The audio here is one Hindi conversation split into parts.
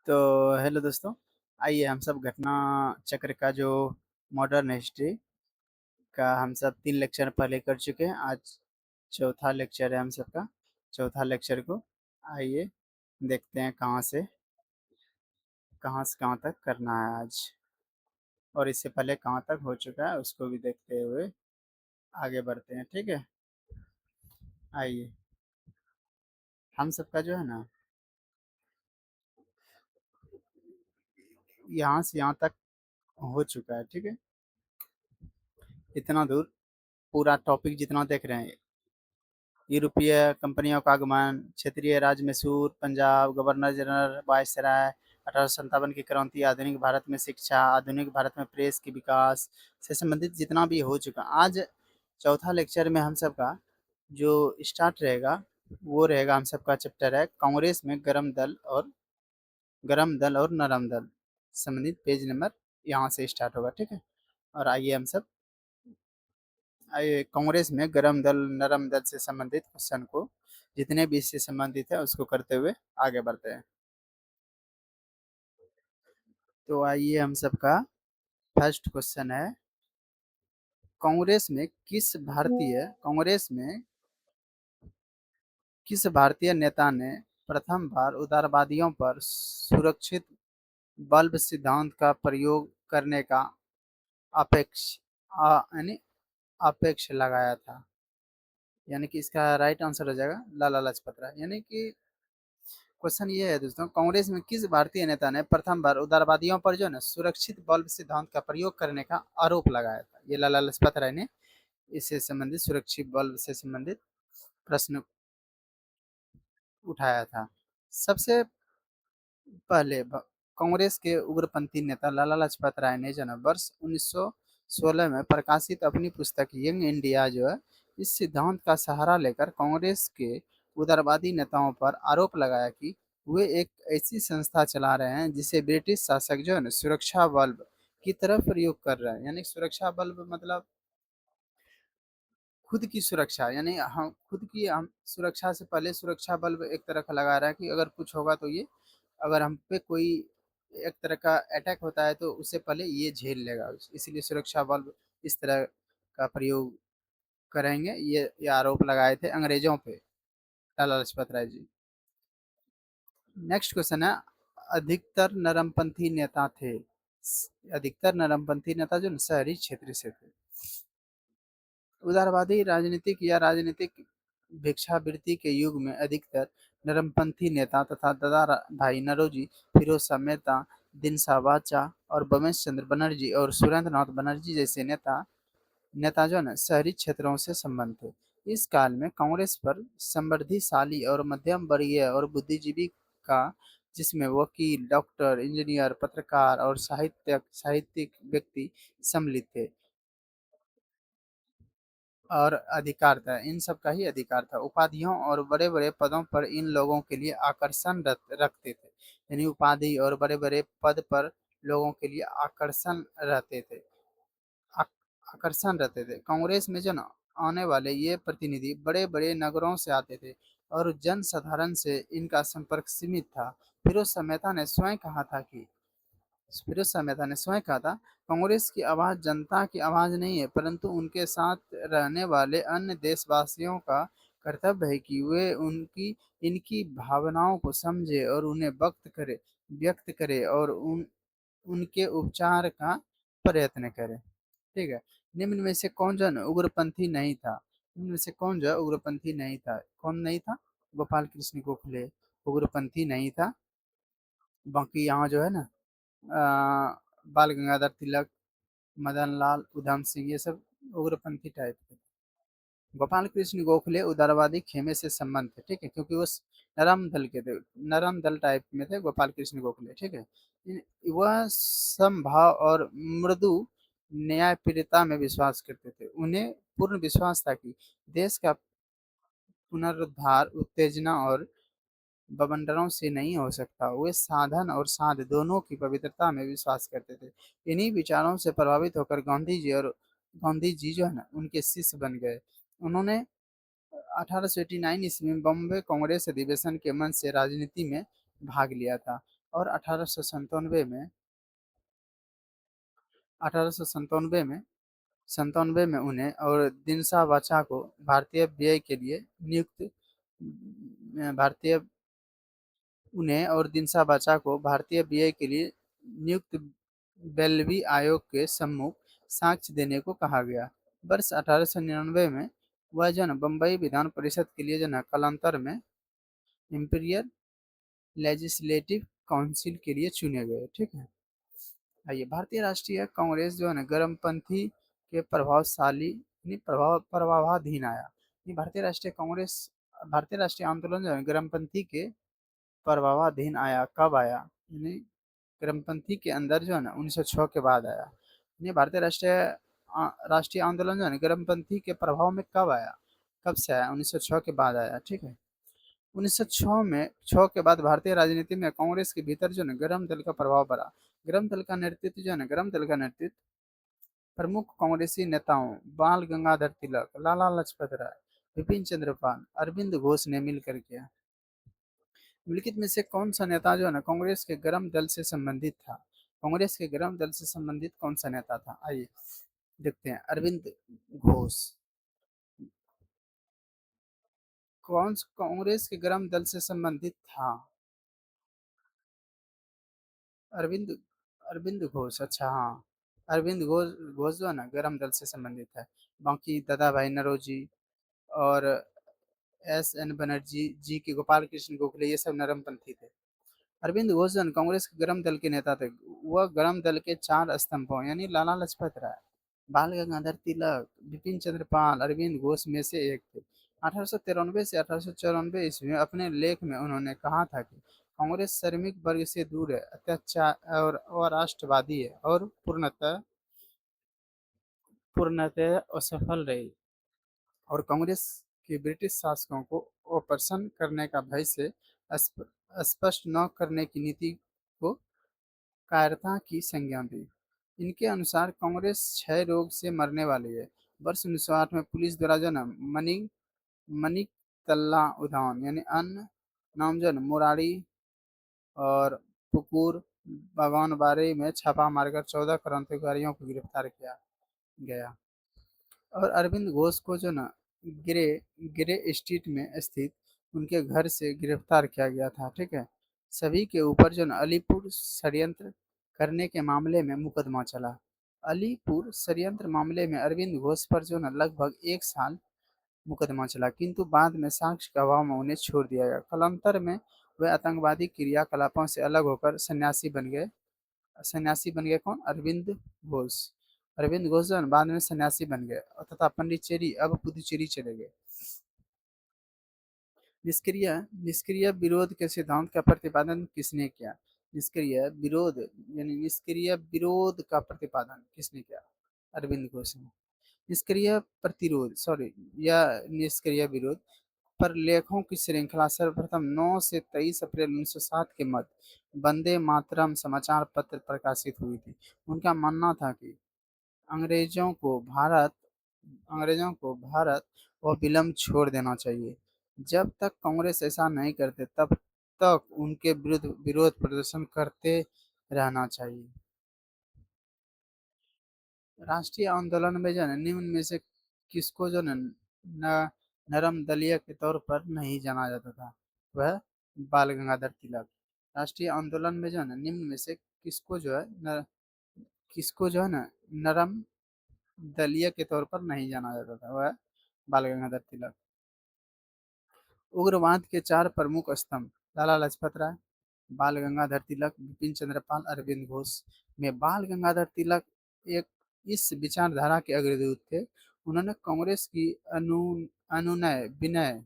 तो हेलो दोस्तों, आइए हम सब घटना चक्र का जो मॉडर्न हिस्ट्री का हम सब 3 लेक्चर पहले कर चुके हैं। आज चौथा लेक्चर है हम सबका। चौथा लेक्चर को आइए देखते हैं कहाँ से कहाँ तक करना है आज, और इससे पहले कहाँ तक हो चुका है उसको भी देखते हुए आगे बढ़ते हैं। ठीक है, आइए। हम सबका जो है ना, यहाँ से यहाँ तक हो चुका है। ठीक है, इतना दूर पूरा टॉपिक जितना देख रहे हैं, यूरोपीय कंपनियों का आगमन, क्षेत्रीय राज Mysore, Punjab, governor general, viceroy, 1857 की क्रांति, आधुनिक भारत में शिक्षा, आधुनिक भारत में प्रेस के विकास से संबंधित जितना भी हो चुका, आज चौथा लेक्चर में हम सबका जो स्टार्ट रहेगा वो रहेगा। हम सबका चैप्टर है कांग्रेस में गरम दल और नरम दल, संबंधित पेज नंबर यहाँ से स्टार्ट होगा। ठीक है, और आइए हम सब कांग्रेस में गरम दल नरम दल से संबंधित क्वेश्चन को, जितने भी इससे संबंधित है उसको करते हुए आगे बढ़ते हैं। तो आइए, हम सबका फर्स्ट क्वेश्चन है, कांग्रेस में किस भारतीय नेता ने प्रथम बार उदारवादियों पर सुरक्षित बल्ब सिद्धांत का प्रयोग करने का अपेक्ष यानी अपेक्ष लगाया था? यानी कि इसका राइट आंसर हो जाएगा लाला लाजपत राय। यानी कि क्वेश्चन ये है दोस्तों, कांग्रेस में किस भारतीय नेता ने प्रथम बार उदारवादियों पर जो है ना सुरक्षित बल्ब सिद्धांत का प्रयोग करने का आरोप लगाया था? ये लाला लाजपत राय ने इससे संबंधित, सुरक्षित बल्ब से संबंधित प्रश्न उठाया था। सबसे पहले कांग्रेस के उग्रपंथी नेता लाला लाजपत राय ने जो है वर्ष 1916 में प्रकाशित अपनी पुस्तक यंग इंडिया जो है, इस सिद्धांत का सहारा लेकर कांग्रेस के उदारवादी नेताओं पर आरोप लगाया कि वे एक ऐसी संस्था चला रहे हैं जिसे ब्रिटिश शासक जो है ना सुरक्षा बल्ब की तरफ प्रयोग कर रहे हैं। यानी सुरक्षा बल्ब मतलब खुद की सुरक्षा, यानी हम खुद की, हम सुरक्षा से पहले सुरक्षा बल्ब एक तरह का लगा रहा है कि अगर कुछ होगा तो ये, अगर हम पे कोई एक तरह का अटैक होता है तो उससे पहले ये झेल लेगा, इसलिए सुरक्षा बल्ब इस तरह का प्रयोग करेंगे। ये आरोप लगाए थे अंग्रेजों पे लाला लाजपत राय जी। नेक्स्ट क्वेश्चन है, अधिकतर नरमपंथी नेता थे अधिकतर नरमपंथी नेता जो शहरी क्षेत्र से थे। उदारवादी राजनीतिक या राजनीतिक भिक्षावृत्ति के युग में अधिकतर नरमपंथी नेता तथा दादा भाई नरोजी, फिरोज शाह मेहता, दिनसा वाचा और बमेश चंद्र बनर्जी और सुरेंद्र नाथ बनर्जी जैसे नेता जो है शहरी क्षेत्रों से संबंध थे। इस काल में कांग्रेस पर समृद्धिशाली और मध्यम वर्गीय और बुद्धिजीवी का, जिसमें वकील, डॉक्टर, इंजीनियर, पत्रकार और साहित्यिक व्यक्ति सम्मिलित थे, और अधिकार था, इन सब का ही अधिकार था। उपाधियों और बड़े बड़े पदों पर इन लोगों के लिए आकर्षण रखते थे। यानी उपाधि और बड़े बड़े पद पर लोगों के लिए आकर्षण रहते थे। कांग्रेस में जो ना आने वाले ये प्रतिनिधि बड़े बड़े नगरों से आते थे और जन साधारण से इनका संपर्क सीमित था। फिरोज शाह मेहता ने स्वयं कहा था, कांग्रेस की आवाज़ जनता की आवाज़ नहीं है, परंतु उनके साथ रहने वाले अन्य देशवासियों का कर्तव्य है कि वे उनकी इनकी भावनाओं को समझे और उन्हें व्यक्त करे और उनके उपचार का प्रयत्न करे। ठीक है, निम्न में से कौन जो है ना उग्रपंथी नहीं था? निम्न में से कौन जो है उग्रपंथी नहीं था? कौन नहीं था? गोपाल कृष्ण गोखले उग्रपंथी नहीं था। बाकी यहाँ जो है ना बाल गंगाधर तिलक, मदन लाल, उधम सिंह, ये सब उग्रपंथी टाइप के। गोपाल कृष्ण गोखले उदारवादी खेमे से संबंध थे। ठीक है, क्योंकि वो नरम दल के थे, नरम दल टाइप में थे गोपाल कृष्ण गोखले। ठीक है, वह समभाव और मृदु न्यायप्रियता में विश्वास करते थे। उन्हें पूर्ण विश्वास था कि देश का पुनरुद्धार उत्तेजना और बवंडरों से नहीं हो सकता। वे साधन और साध दोनों की पवित्रता में विश्वास करते थे। इन्हीं विचारों से प्रभावित होकर गांधी जी जो है ना उनके शिष्य बन गए। उन्होंने 1889 ईस्वी में बॉम्बे कांग्रेस अधिवेशन के मंच से राजनीति में भाग लिया था। और 1897 में 97 में उन्हें और दिनसा वाचा को भारतीय व्यय के लिए नियुक्त भारतीय उन्हें और दिनसा वाचा को भारतीय व्यय के लिए नियुक्त बेल्वी आयोग के सम्मुख साक्ष्य देने को कहा गया। वर्ष 1899 में वह जो है बम्बई विधान परिषद के लिए जो है कालांतर में इंपीरियल लेजिस्लेटिव काउंसिल के लिए चुने गए। ठीक है। आइए, भारतीय राष्ट्रीय कांग्रेस जो है ना गर्मपंथी के प्रभावशाली प्रभावाधीन आया। ये भारतीय राष्ट्रीय आंदोलन जो है गर्मपंथी के प्रभावाधीन आया, कब आया? यानी गर्मपंथी के अंदर जो है ना 1906 के बाद आया। ये भारतीय राष्ट्रीय आंदोलन जो है ना गर्मपंथी के प्रभाव में कब आया, कब से आया? 1906 के बाद आया। ठीक है। 1906 में 6 के बाद भारतीय राजनीति में कांग्रेस के भीतर जो है गरम दल का प्रभाव बढ़ा। गरम दल का नेतृत्व प्रमुख कांग्रेसी नेताओं बाल गंगाधर तिलक, लाला लाजपत राय, विपिन चंद्र पाल, अरविंद घोष ने मिलकर किया। निम्नलिखित में से कौन सा नेता जो है ना कांग्रेस के गरम दल से संबंधित था? कांग्रेस के गरम दल से संबंधित कौन सा नेता था? आइए देखते हैं। अरविंद घोष। कौन कांग्रेस के गरम दल से संबंधित था? अरविंद अरविंद घोष। अच्छा, हाँ। अरविंद घोष घोष जो है ना गरम दल से संबंधित है। बाकी दादा भाई नरोजी और एस एन बनर्जी, जी के गोपाल कृष्ण गोखले, ये सब नरमपंथी थे। अरविंद घोष जन कांग्रेस के गरम दल के नेता थे। वह गरम दल के 4 स्तंभों यानी लाला लाजपत राय, बाल गंगाधर तिलक, बिपिन चंद्र पाल, अरविंद घोष में से एक थे। 1893 से 1894 ईस्वी में अपने लेख में उन्होंने कहा था कि कांग्रेस श्रमिक वर्ग से दूर है, अत्याचार और अराष्ट्रवादी है और पूर्णतः पूर्णतः असफल रही, और कांग्रेस के ब्रिटिश शासकों को अप्रसन्न करने का भय से स्पष्ट न करने की नीति को कायरता की संज्ञा दी। इनके अनुसार कांग्रेस क्षय रोग से मरने वाली है। वर्ष 1908 में पुलिस द्वारा जो है मणिक तल्ला उद्यान यानी अन्य नामजन मुरारी और पुकुर बागानबाड़ी में छापा मारकर 14 क्रांतिकारियों को गिरफ्तार किया गया। और अरविंद घोष को जो ना ग्रे ग्रे स्ट्रीट में स्थित उनके घर से गिरफ्तार किया गया था। ठीक है। सभी के ऊपर जो ना अलीपुर षड्यंत्र करने के मामले में मुकदमा चला। अलीपुर षड्यंत्र मामले में अरविंद घोष पर जो ना लगभग 1 साल मुकदमा चला, किंतु बाद में साक्ष्य के अभाव में उन्हें छोड़ दिया गया। कालांतर में वे आतंकवादी क्रियाकलापों से अलग होकर सन्यासी बन गए। सन्यासी बन गए कौन? अरविंद घोष। अरविंद घोष जो है बाद में सन्यासी बन गए तथा पंडित चेरी अब पुदुचेरी चले गए। निष्क्रिय निष्क्रिय विरोध के सिद्धांत का प्रतिपादन किसने किया? निष्क्रिय विरोध का प्रतिपादन किसने किया? अरविंद घोष ने। निष्क्रिय प्रतिरोध, सॉरी, या निष्क्रिय विरोध पर लेखों की श्रृंखला सर्वप्रथम 9 से 23 अप्रैल 1907 के मध्य वंदे मातरम समाचार पत्र प्रकाशित हुई थी। उनका मानना था कि अंग्रेजों को भारत अंग्रेजों को भारत व विलंब छोड़ देना चाहिए। जब तक कांग्रेस ऐसा नहीं करते तब तक उनके विरुद्ध विरोध प्रदर्शन करते रहना चाहिए। राष्ट्रीय आंदोलन में जो है निम्न में से किसको जो न नरम दलीय के तौर पर नहीं जाना जाता था? वह बाल गंगाधर तिलक। राष्ट्रीय आंदोलन में जो है निम्न में से किसको जो है ना नरम दलीय के तौर पर नहीं जाना जाता था? वह बाल गंगाधर तिलक। उग्रवाद के 4 प्रमुख स्तंभ लाला लाजपत राय, बाल गंगाधर तिलक, बिपिन चंद्र पाल, अरविंद घोष में बाल गंगाधर तिलक एक इस विचारधारा के अग्रदूत थे। उन्होंने कांग्रेस की अनुनय विनय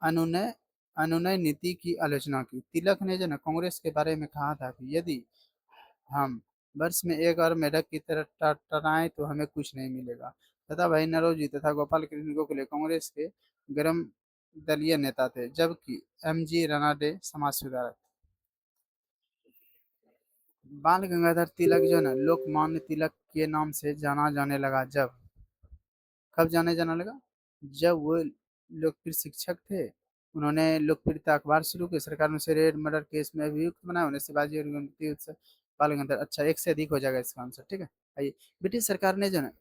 अनुनय अनुनय नीति की आलोचना की। तिलक ने जो ना कांग्रेस के बारे में कहा था कि यदि हम वर्ष में एक बार मेढक की तरह टरटराएं तो हमें कुछ नहीं मिलेगा। तथा भाई नरौजी तथा गोपाल कृष्ण गोखले कांग्रेस के गर्म दलीय नेता थे, जबकि एम.जी. रानाडे समाज सुधारक। बाल गंगाधर तिलक जो है ना लोकमान्य तिलक के नाम से जाना जाने लगा। कब जाने जाने लगा? जब वो लोकप्रिय शिक्षक थे उन्होंने लोकप्रियता अखबार शुरू की, सरकार ने उसे रेड मर्डर केस में अभियुक्त बनाया, उन्हें शिवाजी और गणपति उत्सव बाल गंगाधर। अच्छा, एक से अधिक हो जाएगा इसका आंसर, ठीक है। आइए, ब्रिटिश सरकार ने जो है,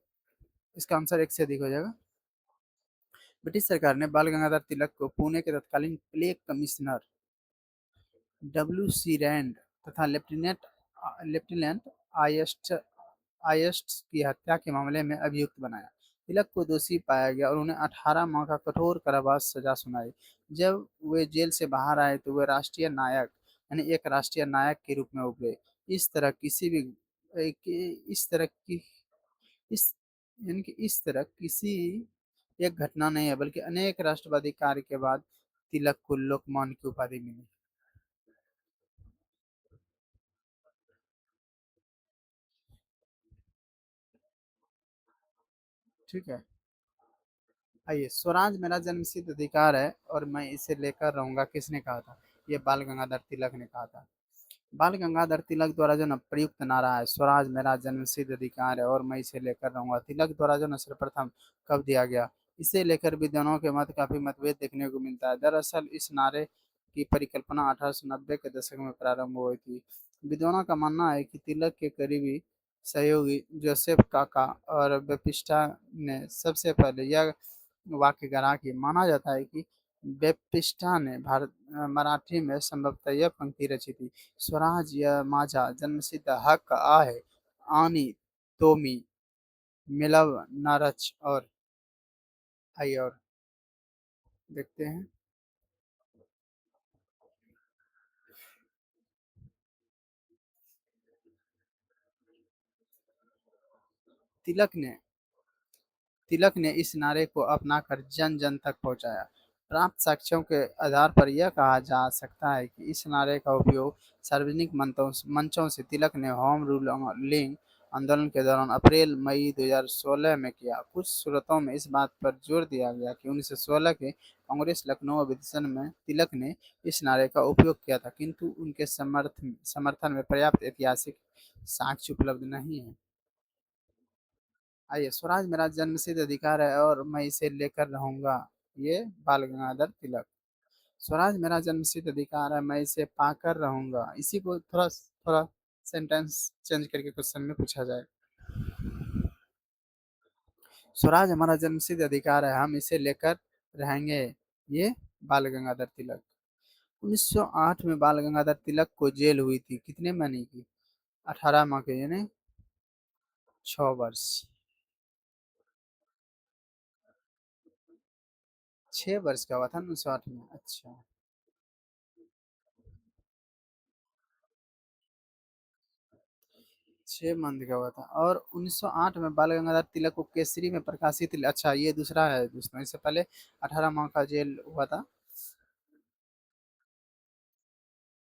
इसका आंसर एक से अधिक हो जाएगा। ब्रिटिश सरकार ने बाल गंगाधर तिलक को पुणे के तत्कालीन plague commissioner W C Rand तथा लेफ्टिनेंट लेफ्टिनेंट आयस्ट आयस्ट की हत्या के मामले में अभियुक्त बनाया। तिलक को दोषी पाया गया और उन्हें 18 माह का कठोर कारावास सजा सुनाई। जब वे जेल से बाहर आए तो वे राष्ट्रीय नायक, यानी एक राष्ट्रीय नायक के रूप में उभरे। इस तरह किसी भी इस तरह की इस यानी कि इस तरह किसी एक घटना नहीं है, बल्कि अनेक राष्ट्रवादी कार्य के बाद तिलक को लोकमान्य की उपाधि मिली। ठीक है। आइए, स्वराज मेरा जन्मसिद्ध अधिकार है और मैं इसे लेकर रहूंगा, किसने कहा था? ये बाल गंगाधर तिलक ने कहा था। बाल गंगाधर तिलक द्वारा जो ना प्रयुक्त नारा है, स्वराज मेरा जन्मसिद्ध अधिकार है और मैं इसे लेकर रहूंगा, तिलक द्वारा जो ना सर्वप्रथम कब दिया गया? इसे लेकर विद्वानों के मत काफी मतभेद देखने को मिलता है। दरअसल इस नारे की परिकल्पना 1890 के दशक में प्रारंभ हुई थी। विद्वानों का मानना है कि तिलक के करीबी सहयोगी जोसेफ काका और बेपिस्टा ने सबसे पहले यह वाक्य गढ़ा कि माना जाता है कि बेप्टिस्टा ने मराठी में संभवतः यह पंक्ति रची थी: स्वराज यह माझा जन्मसिद्ध हक्क आहे आणि तो मी मिळवणारच। और आइए और देखते हैं। तिलक ने तिलक ने इस नारे को अपनाकर जन जन तक पहुंचाया। प्राप्त साक्ष्यों के आधार पर यह कहा जा सकता है कि इस नारे का उपयोग सार्वजनिक मंचों से तिलक ने होम रूलिंग आंदोलन के दौरान अप्रैल मई 2016 में किया। कुछ सूरतों में इस बात पर जोर दिया गया कि 1916 के कांग्रेस लखनऊ अधिवेशन में तिलक ने इस नारे का उपयोग किया था, किंतु उनके समर्थन में पर्याप्त ऐतिहासिक साक्ष्य उपलब्ध नहीं है। आइए, स्वराज मेरा जन्मसिद्ध अधिकार है और मैं इसे लेकर रहूंगा, ये बाल गंगाधर तिलक। स्वराज मेरा जन्मसिद्ध अधिकार है, मैं इसे पाकर रहूंगा, इसी को थोड़ा थोड़ा सेंटेंस चेंज करके क्वेश्चन में पूछा जाए। स्वराज हमारा जन्मसिद्ध अधिकार है, हम इसे लेकर रहेंगे, ये बाल गंगाधर तिलक। 1908 में बाल गंगाधर तिलक को जेल हुई थी, कितने महीने की? 18 माह के, यानी 6 वर्ष। 6 वर्ष का हुआ था 1908 में, अच्छा। 6 मंथ का हुआ था। और 1908 में बाल गंगाधर तिलक को केसरी में प्रकाशित, अच्छा ये दूसरा है दोस्तों, इससे पहले 18 माह का जेल हुआ था।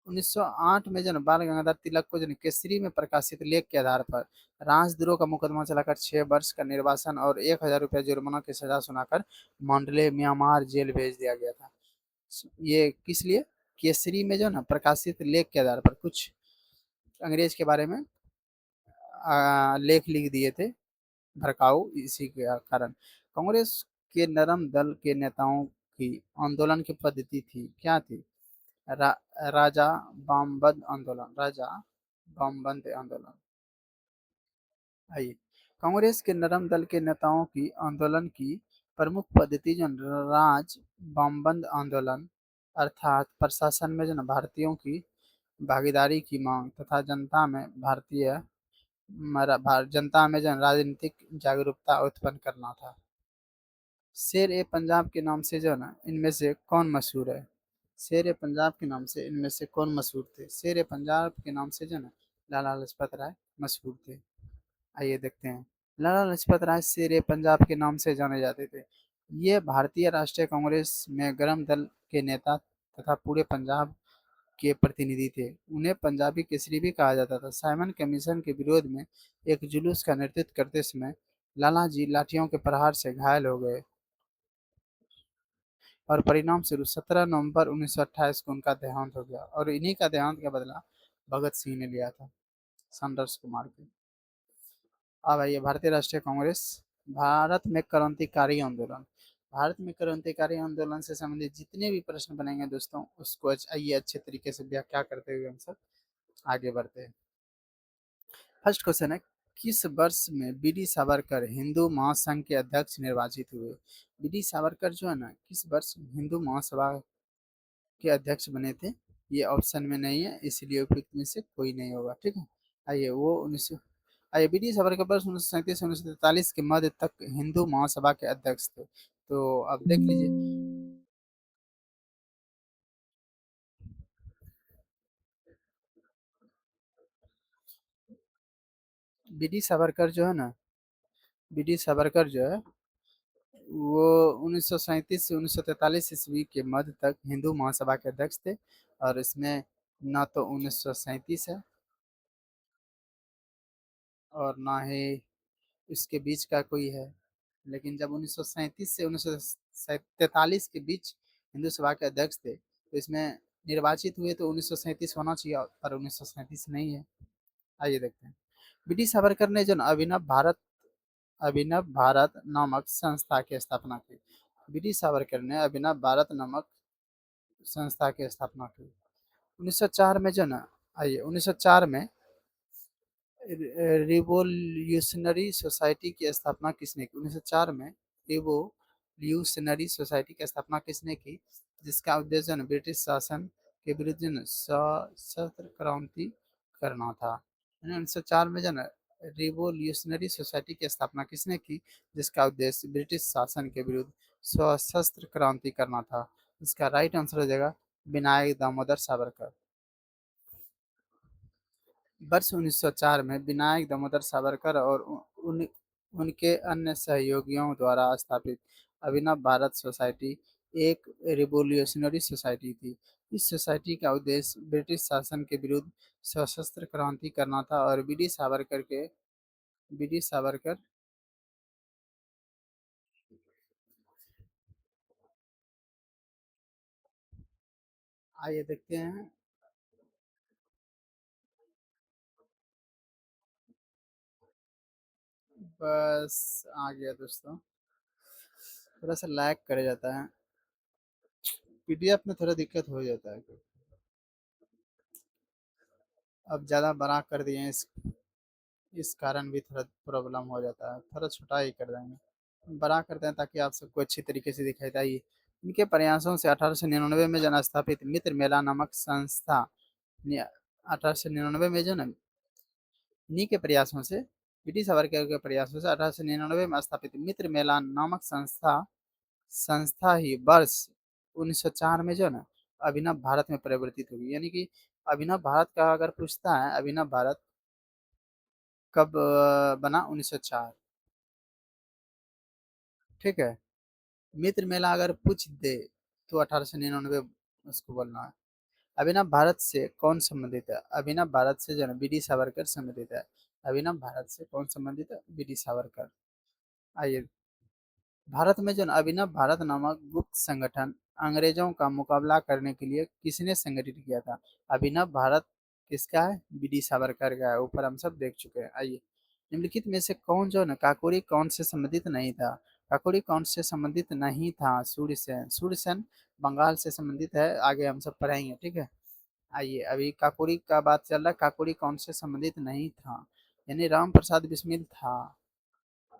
1908 में जो बाल गंगाधर तिलक को जो केसरी में प्रकाशित लेख के आधार पर राजद्रोह का मुकदमा चलाकर 6 वर्ष का निर्वासन और 1,000 रुपया जुर्माना की सजा सुनाकर मांडले म्यांमार जेल भेज दिया गया था। ये किस लिए? केसरी में जो ना प्रकाशित लेख के आधार पर कुछ अंग्रेज के बारे में लेख लिख दिए थे भड़काऊ, इसी के कारण कांग्रेस के नरम दल के नेताओं की आंदोलन की पद्धति थी, क्या थी? रा, राजा बमबंद आंदोलन, राजा बमबंद आंदोलन। आइए, कांग्रेस के नरम दल के नेताओं की आंदोलन की प्रमुख पद्धति जो राज बमबंद आंदोलन, अर्थात प्रशासन में जो न भारतीयों की भागीदारी की मांग तथा जनता में जन राजनीतिक जागरूकता उत्पन्न करना था। शेर ए पंजाब के नाम से जो है ना इनमें से कौन मशहूर है? शेर ए पंजाब के नाम से इनमें से कौन मशहूर थे? शेर ए पंजाब के नाम से जो है ना लाला लाजपत राय मशहूर थे। आइए देखते हैं। लाला लाजपत राय शेर ए पंजाब के नाम से जाने जाते थे। ये भारतीय राष्ट्रीय कांग्रेस में गरम दल के नेता तथा पूरे पंजाब के प्रतिनिधि थे। उन्हें पंजाबी केसरी भी कहा जाता था। साइमन कमीशन के विरोध में एक जुलूस का नेतृत्व करते समय लाला जी लाठियों के प्रहार से घायल हो गए और परिणाम स्वरूप 17 नवंबर 1928 को उनका देहांत हो गया, और इन्हीं का देहांत का बदला भगत सिंह ने लिया था संघर्ष को मार के। अब आइए, भारतीय राष्ट्रीय कांग्रेस। भारत में क्रांतिकारी आंदोलन। भारत में क्रांतिकारी आंदोलन से संबंधित जितने भी प्रश्न बनेंगे दोस्तों, उसको आइए अच्छे तरीके से व्याख्या करते हुए हम सब आगे बढ़ते हैं। फर्स्ट क्वेश्चन है, किस वर्ष में बी डी सावरकर हिंदू महासंघ के अध्यक्ष निर्वाचित हुए? बी डी सावरकर जो है ना, किस वर्ष हिंदू महासभा के अध्यक्ष बने थे? ये ऑप्शन में नहीं है, इसलिए उपयुक्त में से कोई नहीं होगा, ठीक है। आइए वो उन्नीस आइए, बी डी सावरकर वर्ष 1937 से 1943 के मध्य तक हिंदू महासभा के अध्यक्ष थे। तो अब देख लीजिए, बी डी सावरकर जो है ना, बी डी सावरकर जो है वो 1937 से 1943 ईस्वी के मध्य तक हिंदू महासभा के अध्यक्ष थे। और इसमें ना तो 1937 है और ना ही इसके बीच का कोई है। लेकिन जब 1937 से 1943 के बीच हिंदू सभा के अध्यक्ष थे, तो इसमें निर्वाचित हुए तो 1937 होना चाहिए, पर 1937 नहीं है। आइए देखते हैं। बी डी सावरकर ने जो अभिनव भारत नामक संस्था की स्थापना की। बी डी सावरकर ने अभिनव भारत नामक संस्था की स्थापना की 1904 में, जो ना, आइए 1904 में रिवोल्यूशनरी सोसाइटी की स्थापना किसने की? 1904 में रिवोल्यूशनरी सोसाइटी की स्थापना किसने की? जिसका उद्देश्य ब्रिटिश शासन के विरुद्ध सशस्त्र क्रांति करना था। 1904 में जो ना, रिवोल्यूशनरी सोसाइटी की स्थापना किसने की? जिसका उद्देश्य ब्रिटिश शासन के विरुद्ध सशस्त्र क्रांति करना था। इसका राइट आंसर हो जाएगा विनायक दामोदर सावरकर। वर्ष 1904 में विनायक दामोदर सावरकर और उनके अन्य सहयोगियों द्वारा स्थापित अभिनव भारत सोसाइटी एक रिवोल्यूशनरी सोसाइटी थी। इस सोसाइटी का उद्देश्य ब्रिटिश शासन के विरुद्ध सशस्त्र क्रांति करना था। और बी डी सावरकर, आइए देखते हैं। बस आ गया दोस्तों, थोड़ा सा लैग कर जाता है, पीडीएफ में थोड़ा दिक्कत हो जाता है। अब ज़्यादा बड़ा कर दिए हैं, इस कारण भी थोड़ा प्रॉब्लम हो जाता है, थोड़ा छोटा ही कर देंगे, बड़ा करते हैं ताकि आप सबको अच्छी तरीके से दिखाई दे। इनके प्रयासों से 1899 में जन स्थापित मित्र मेला नामक संस्था, 1899 में जो ना, इन्हीं के प्रयासों से, ब्रिटिश सावरकर के प्रयासों से 1899 में स्थापित मित्र मेला नामक संस्था ही वर्ष 1904 में जो ना अभिनव भारत में परिवर्तित होगी। यानी कि अभिनव भारत का अगर पूछता है, अभिनव भारत कब बना? 1904, ठीक है। मित्र मेला अगर पूछ दे तो 1899 उसको बोलना है। अभिनव भारत से कौन संबंधित है? अभिनव भारत से जो है बी डी सावरकर संबंधित है। अभिनव भारत से कौन संबंधित है? B D Savarkar. आइए, भारत में जो अभिनव भारत नामक गुप्त संगठन अंग्रेजों का मुकाबला करने के लिए किसने संगठित किया था? अभिनव भारत किसका है? बी डी सावरकर का है, ऊपर हम सब देख चुके हैं। आइए, निम्नलिखित में से कौन जो है ना काकोरी कौन से संबंधित नहीं था? काकोरी कौन से संबंधित नहीं था? सूर्यसेन। सूर्यसेन बंगाल से संबंधित है, आगे हम सब पढ़ाएंगे, ठीक है। आइए, अभी काकोरी का बात चल रहा है, काकोरी कौन से संबंधित नहीं था? यानी राम प्रसाद बिस्मिल था,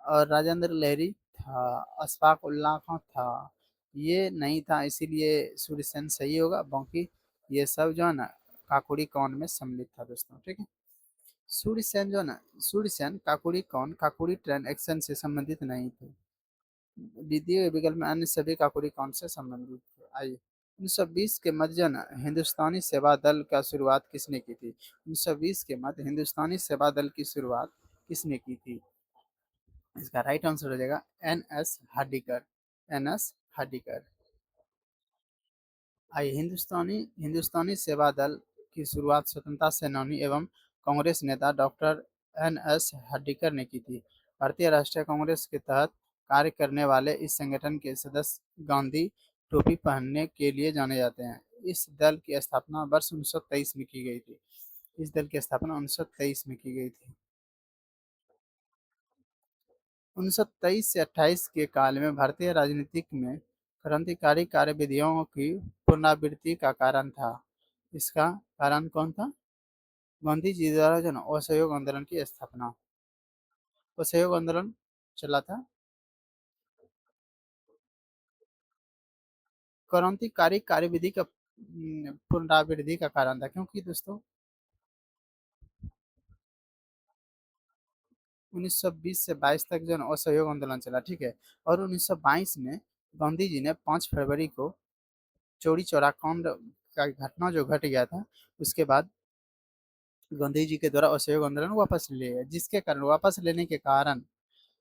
और राजेंद्र लहरी था, अशफाक उल्लाह खां था, ये नहीं था, इसीलिए सूर्यसेन सही होगा। बाकी ये सब जो है ना काकोरी कौन में सम्मिलित था दोस्तों, ठीक है। सूर्यसेन जो है ना, सूर्यसेन काकोरी कौन काकोरी ट्रेन एक्शन से संबंधित नहीं थे। द्वितीय विकल्प में अन्य सभी काकोरी कौन से संबंधित थे? आइए, 1920 के मध्य जो ना हिंदुस्तानी सेवा दल का शुरुआत किसने की थी? 1920 के मध्य हिंदुस्तानी सेवा दल की शुरुआत किसने की थी? इसका राइट आंसर हो जाएगा N S Hardikar. N S Hardikar. आई, हिंदुस्तानी हिंदुस्तानी सेवा दल की शुरुआत स्वतंत्रता सेनानी एवं कांग्रेस नेता डॉक्टर एन एस हार्डिकर ने की थी। भारतीय राष्ट्रीय कांग्रेस के तहत कार्य करने वाले इस संगठन के सदस्य गांधी टोपी पहनने के लिए जाने जाते हैं। इस दल की स्थापना वर्ष 1923 में की गई थी। इस दल की स्थापना 1923 में की गई थी। 1923 से 28 के काल में भारतीय राजनीतिक में क्रांतिकारी कार्यविधियों की पुनरावृत्ति का कारण था। इसका कारण कौन था? गांधी जी द्वारा जो ना असहयोग आंदोलन की स्थापना। असहयोग आंदोलन चला था। क्रांतिकारी कार्यविधि का पुनरावृत्ति का कारण था, क्योंकि दोस्तों 1920 से 22 तक जो असहयोग आंदोलन चला, ठीक है। और 1922 में गांधी जी ने 5 फरवरी को चौरी चौरा कांड का घटना जो घट गया था, उसके बाद गांधी जी के द्वारा असहयोग आंदोलन वापस ले लिया, जिसके कारण वापस लेने के कारण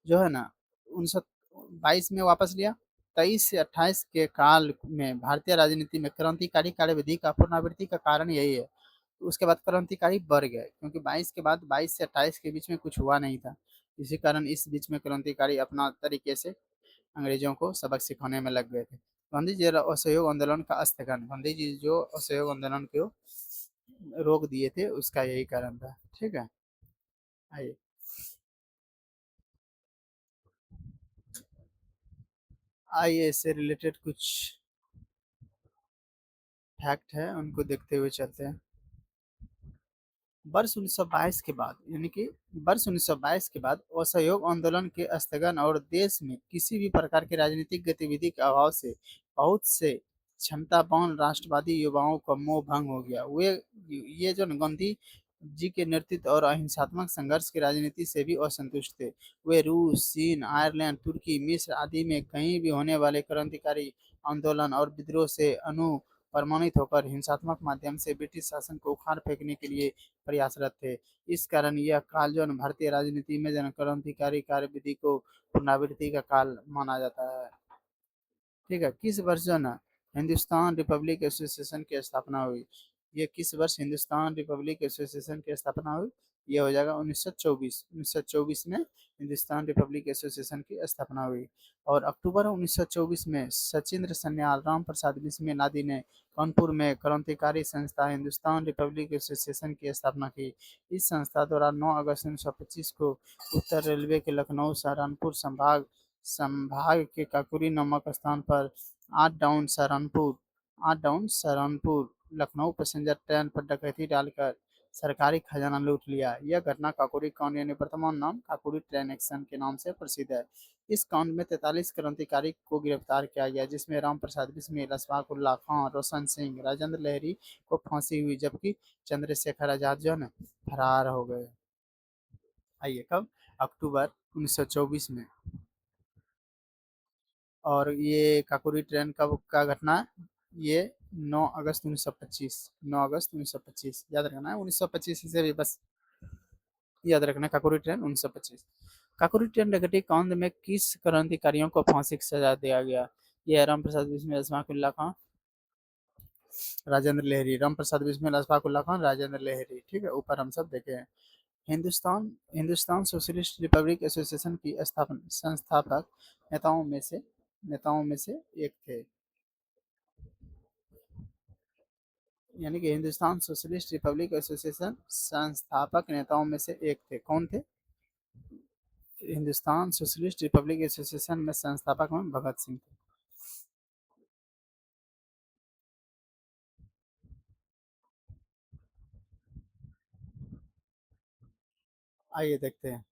जो है ना 1922 में वापस लिया। 23 से 28 के काल में भारतीय राजनीति में क्रांतिकारी कार्यविधि का पुनरावृत्ति का कारण यही है। उसके बाद क्रांतिकारी बढ़ गए, क्योंकि 22 के बाद 22 से 28 के बीच में कुछ हुआ नहीं था। इसी कारण इस बीच में क्रांतिकारी अपना तरीके से अंग्रेजों को सबक सिखाने में लग गए थे। गांधी जी असहयोग आंदोलन का स्थगन, गांधी जी जो असहयोग आंदोलन को रोक दिए थे, उसका यही कारण था। ठीक है। आइए, आइए इससे रिलेटेड कुछ फैक्ट है, उनको देखते हुए चलते हैं। वर्ष 1922 के बाद, यानी कि वर्ष 1922 के बाद असहयोग आंदोलन के स्थगन और देश में किसी भी प्रकार की राजनीतिक गतिविधि के अभाव से बहुत से क्षमतावान राष्ट्रवादी युवाओं का मोह भंग हो गया। वे ये जो गांधी जी के नेतृत्व और अहिंसात्मक संघर्ष की राजनीति से भी असंतुष्ट थे। वे रूस, चीन, आयरलैंड, तुर्की, मिस्र आदि में कहीं भी होने वाले क्रांतिकारी आंदोलन और विद्रोह से प्रमाणित होकर हिंसात्मक माध्यम से ब्रिटिश शासन को उखाड़ फेंकने के लिए प्रयासरत थे। इस कारण यह काल जो भारतीय राजनीति में जन क्रांतिकारी कार्यविधि को पुनरावृत्ति का काल माना जाता है। ठीक है। किस वर्ष जो ना हिंदुस्तान रिपब्लिक एसोसिएशन की स्थापना हुई? ये किस वर्ष हिंदुस्तान रिपब्लिक एसोसिएशन की स्थापना हुई? ये हो जाएगा 1924। 1924 में हिंदुस्तान रिपब्लिक एसोसिएशन की स्थापना हुई। और अक्टूबर 1924 में सचिंद्र सन्याल, राम प्रसाद बिस्मिल आदि ने कानपुर में क्रांतिकारी संस्था हिंदुस्तान रिपब्लिक एसोसिएशन की स्थापना की। इस संस्था द्वारा 9 अगस्त 1925 को उत्तर रेलवे के लखनऊ सहारनपुर संभाग के काकुरी नामक स्थान पर आठ down Saharanpur Lucknow passenger train पर डकैती डालकर सरकारी खजाना लूट लिया। यह घटना काकोरी कांड यानी वर्तमान नाम काकोरी ट्रेन एक्शन के नाम से प्रसिद्ध है। इस कांड में 43 क्रांतिकारी को गिरफ्तार किया गया, जिसमें राम प्रसाद बिस्मिल, अशफाक उल्ला खां, रोशन सिंह, राजेंद्र लहरी को फांसी हुई, जबकि चंद्रशेखर आजाद जो है फरार हो गए। आइए, कब? अक्टूबर 1924 में। और ये काकोरी ट्रेन कब का घटना है? ये 9 अगस्त 1925। 9 अगस्त 1925 याद रखना है। 1925 से भी बस याद रखना है, काकोरी ट्रेन 1925। काकोरी ट्रेन डकैती कांड में किस क्रांतिकारियों को फांसी की सजा दिया गया? ये राम प्रसाद बिस्मिल, अशफाक उल्ला खां, राजेंद्र लहरी। राम प्रसाद बिस्मिल, अशफाक उल्ला खां, राजेंद्र लहरी। ठीक है, ऊपर हम सब देखे हैं। Hindustan Hindustan socialist Republic association की स्थापना संस्थापक नेताओं में से एक थे। यानी कि हिंदुस्तान सोशलिस्ट रिपब्लिक एसोसिएशन संस्थापक नेताओं में से एक थे। कौन थे? हिंदुस्तान सोशलिस्ट रिपब्लिक एसोसिएशन में संस्थापक में भगत सिंह थे। आइए देखते हैं।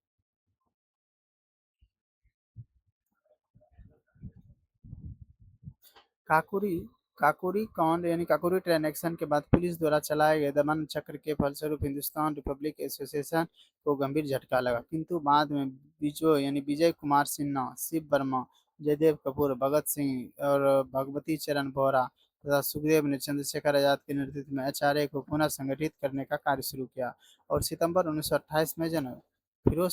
काकुरी काकुरी कांड यानी काकुरी ट्रेन एक्शन के बाद पुलिस द्वारा चलाए गए दमन चक्र के फलस्वरूप हिंदुस्तान रिपब्लिक एसोसिएशन को गंभीर झटका लगा, किंतु बाद में विजय कुमार सिन्हा, शिव वर्मा, जयदेव कपूर, भगत सिंह और भगवती चरण बोहरा तथा सुखदेव ने चंद्रशेखर आजाद के नेतृत्व में एचआरए को पुनः संगठित करने का कार्य शुरू किया। और सितंबर 1928 में जन फिरोज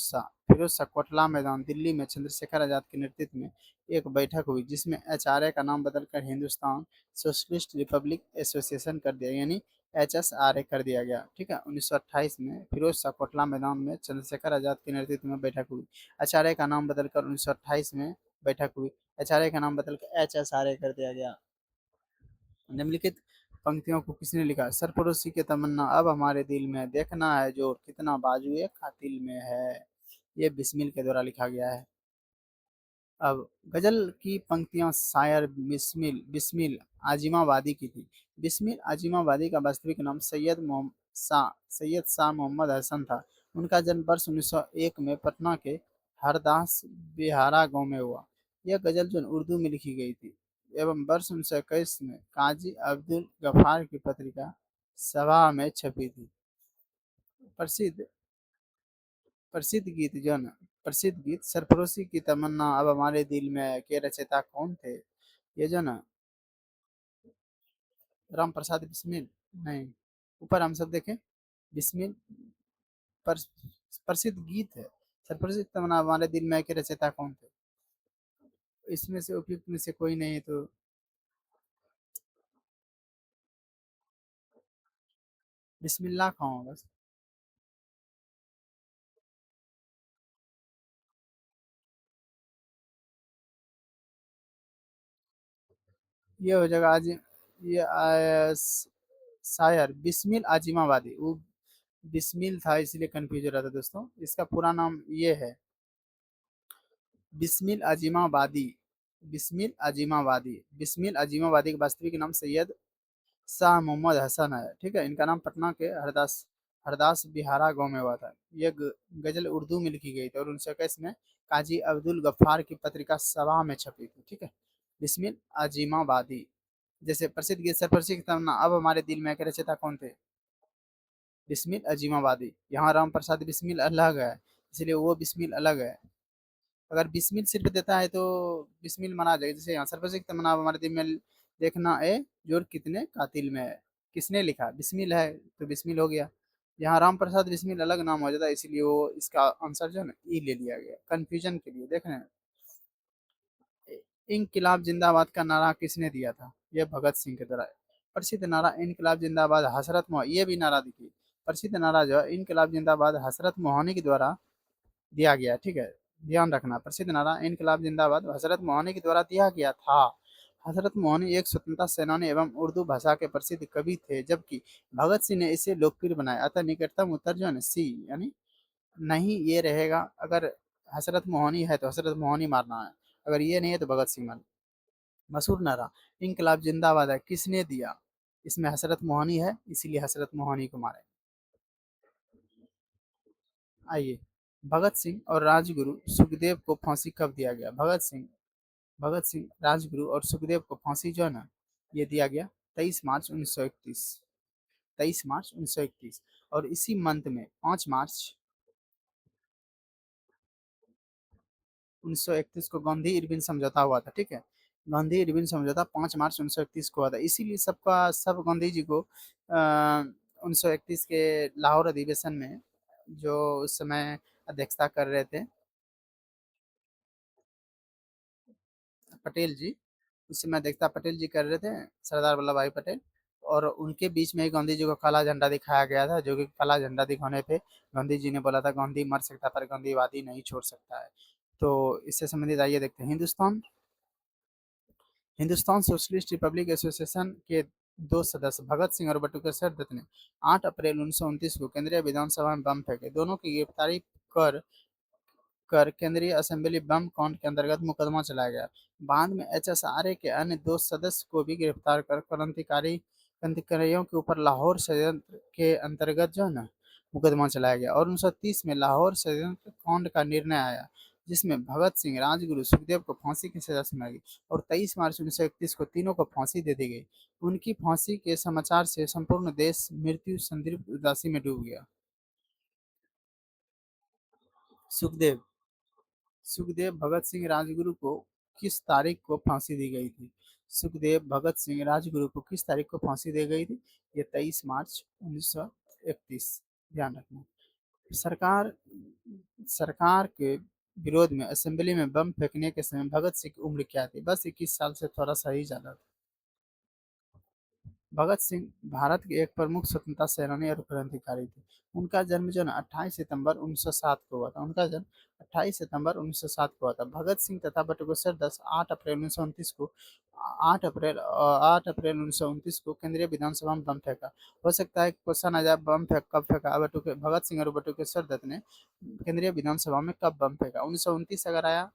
शाह कोटला मैदान दिल्ली में चंद्रशेखर आजाद के नेतृत्व में एक बैठक हुई, जिसमें एचआरए का नाम बदलकर हिंदुस्तान सोशलिस्ट रिपब्लिक एसोसिएशन कर दिया, यानी एचएसआरए कर दिया गया। ठीक है। 1928 में फिरोज शाह कोटला मैदान में चंद्रशेखर आजाद के नेतृत्व में बैठक हुई। एचआरए का नाम बदलकर 1928 में बैठक हुई। एचआरए का नाम बदलकर एचएसआरए कर दिया गया। निम्नलिखित पंक्तियों को किसने लिखा? सरफरोशी की तमन्ना अब हमारे दिल में, देखना है जोर कितना बाजुए कातिल में है। ये बिस्मिल के द्वारा लिखा गया है। अब गज़ल की पंक्तियाँ शायर बिस्मिल बिस्मिल आज़िमाबादी की थी। बिस्मिल आज़िमाबादी का वास्तविक नाम सैयद शाह मोहम्मद हसन था। उनका जन्म वर्ष 1901 में पटना के हरदास बिहारा गाँव में हुआ। यह गज़ल जो उर्दू में लिखी गई थी एवं वर्ष 1921 में काज़ी अब्दुल गफ्फार की पत्रिका सभा में छपी थी। प्रसिद्ध प्रसिद्ध गीत जो है ना, प्रसिद्ध गीत सरफरोशी की तमन्ना अब हमारे दिल में के रचयिता कौन थे? ये जो ना राम प्रसाद बिस्मिल नहीं, ऊपर हम सब देखें बिस्मिल प्रसिद्ध गीत है। सरफरोशी की तमन्ना अब हमारे दिल में के रचयिता कौन थे? इसमें से उपयुक्त में से कोई नहीं है तो बिस्मिल्लाह खां होगा। ये हो जाएगा आज ये शायर बिस्मिल आजिमाबादी वो बिस्मिल था इसलिए कंफ्यूज हो रहा था दोस्तों। इसका पूरा नाम ये है बिस्मिल अजीमाबादी। बिस्मिल अजीमाबादी बिस्मिल अजीमाबादी का वास्तविक नाम सैयद शाह मोहम्मद हसन है। ठीक है, इनका नाम पटना के हरदास हरदास बिहारा गांव में हुआ था। ये गजल उर्दू में लिखी गई थी और 1921 में काजी अब्दुल गफ्फार की पत्रिका सभा में छपी थी। ठीक है, बिस्मिल अजीमाबादी। जैसे प्रसिद्ध गीत सरफरोशी की तमन्ना अब हमारे दिल में के रचयिता कौन थे? बिस्मिल अजीमाबादी। यहाँ राम प्रसाद बिस्मिल अलग है इसलिए वो बिस्मिल अलग है। अगर बिस्मिल सिर्फ देता है तो बिस्मिल मना जाएगा। जैसे यहाँ सरफरोशी की तमन्ना अब हमारे दिल में देखना है जोर कितने कातिल में है, किसने लिखा? बिस्मिल है तो बिस्मिल हो गया। यहाँ राम प्रसाद बिस्मिल अलग नाम हो जाता है इसलिए वो इसका आंसर जो है ना ई ले लिया गया कंफ्यूजन के लिए। देख रहे हैं, इनकलाब जिंदाबाद का नारा किसने दिया था? यह भगत सिंह के द्वारा। प्रसिद्ध नारा इनकलाब जिंदाबाद हसरत मोहन, ये भी नारा देखिए। प्रसिद्ध नारा जो है इनकलाब जिंदाबाद हसरत मोहानी के द्वारा दिया गया। ठीक है, ध्यान रखना प्रसिद्ध नारा इनकलाब जिंदाबाद हजरत मोहानी के द्वारा दिया गया था। हजरत मोहानी एक स्वतंत्रता सेनानी एवं उर्दू भाषा के प्रसिद्ध कवि थे जबकि भगत सिंह ने इसे लोकप्रिय बनाया। अतः निकटतम उत्तर जो है ना सी यानी नहीं ये रहेगा। अगर हसरत मोहानी है तो हसरत मोहानी मारना है, अगर ये नहीं है तो भगत सिंह मारना। मशहूर नारा इनकलाब जिंदाबाद है किसने दिया? इसमें हसरत मोहानी है इसीलिए हसरत मोहानी को मारे। आइए, भगत सिंह और राजगुरु सुखदेव को फांसी कब दिया गया? भगत सिंह राजगुरु और सुखदेव को फांसी जो है ना ये दिया गया 23 मार्च 1931। 23 मार्च 1931 और इसी मंथ में 5 मार्च 1931 को गांधी इरविन समझौता हुआ था। ठीक है, गांधी इरविन समझौता 5 मार्च 1931 को हुआ था। इसीलिए सबका सब गांधी जी को 1931 के लाहौर अधिवेशन में जो उस समय अध्यक्षता कर रहे थे पटेल जी, उस समय अध्यक्षता पटेल जी कर रहे थे, सरदार वल्लभ भाई पटेल। और उनके बीच में ही गांधी जी को काला झंडा दिखाया गया था जो कि काला झंडा दिखाने पे गांधी जी ने बोला था गांधी मर सकता पर गांधीवादी नहीं छोड़ सकता है। तो इससे संबंधित आइए देखते हैं हिंदुस्तान सोशलिस्ट रिपब्लिक एसोसिएशन के दो सदस्य भगत सिंह और बटुकेश्वर दत्त ने 8 अप्रैल 1929 को केंद्रीय विधानसभा में बम फेंके। दोनों की गिरफ्तारी कर कर केंद्रीय असेंबली बम कांड के अंतर्गत मुकदमा चलाया गया। बाद में एचएसआरए के अन्य दो सदस्य को भी गिरफ्तार कर क्रांतिकारियों के ऊपर लाहौर षड्यंत्र के अंतर्गत जो है ना मुकदमा चलाया गया और 1930 में लाहौर षड्यंत्र कांड का निर्णय आया जिसमें भगत सिंह राजगुरु सुखदेव को फांसी की सजा सुनाई गई और 23 मार्च 1931 को तीनों को फांसी दे दी गई। उनकी फांसी के समाचार से संपूर्ण देश मृत्यु संदिग्ध उदासी में डूब गया। सुखदेव सुखदेव भगत सिंह राजगुरु को किस तारीख को फांसी दी गई थी? सुखदेव भगत सिंह राजगुरु को किस तारीख को फांसी दी गई थी? ये 23 मार्च 1931। ध्यान रखना। सरकार सरकार के विरोध में असेंबली में बम फेंकने के समय भगत सिंह की उम्र क्या थी? बस 21 साल से थोड़ा सा ही ज्यादा। भगत सिंह भारत के एक प्रमुख स्वतंत्रता सेनानी और क्रांतिकारी थे। उनका जन्म जो है 28 सितंबर 1907 को हुआ था। उनका जन्म 28 सितंबर 1907 को हुआ था। भगत सिंह तथा बटुकेश्वर दस 8 अप्रैल 1929 को 8 अप्रैल 1929 को केंद्रीय विधानसभा में बम फेंका। हो सकता है क्वेश्चन आ जाए बम फेंक कब फेंका? भगत सिंह और बटुकेश्वर दत्त ने केंद्रीय विधानसभा में कब बम फेंका? 1929 अगर आया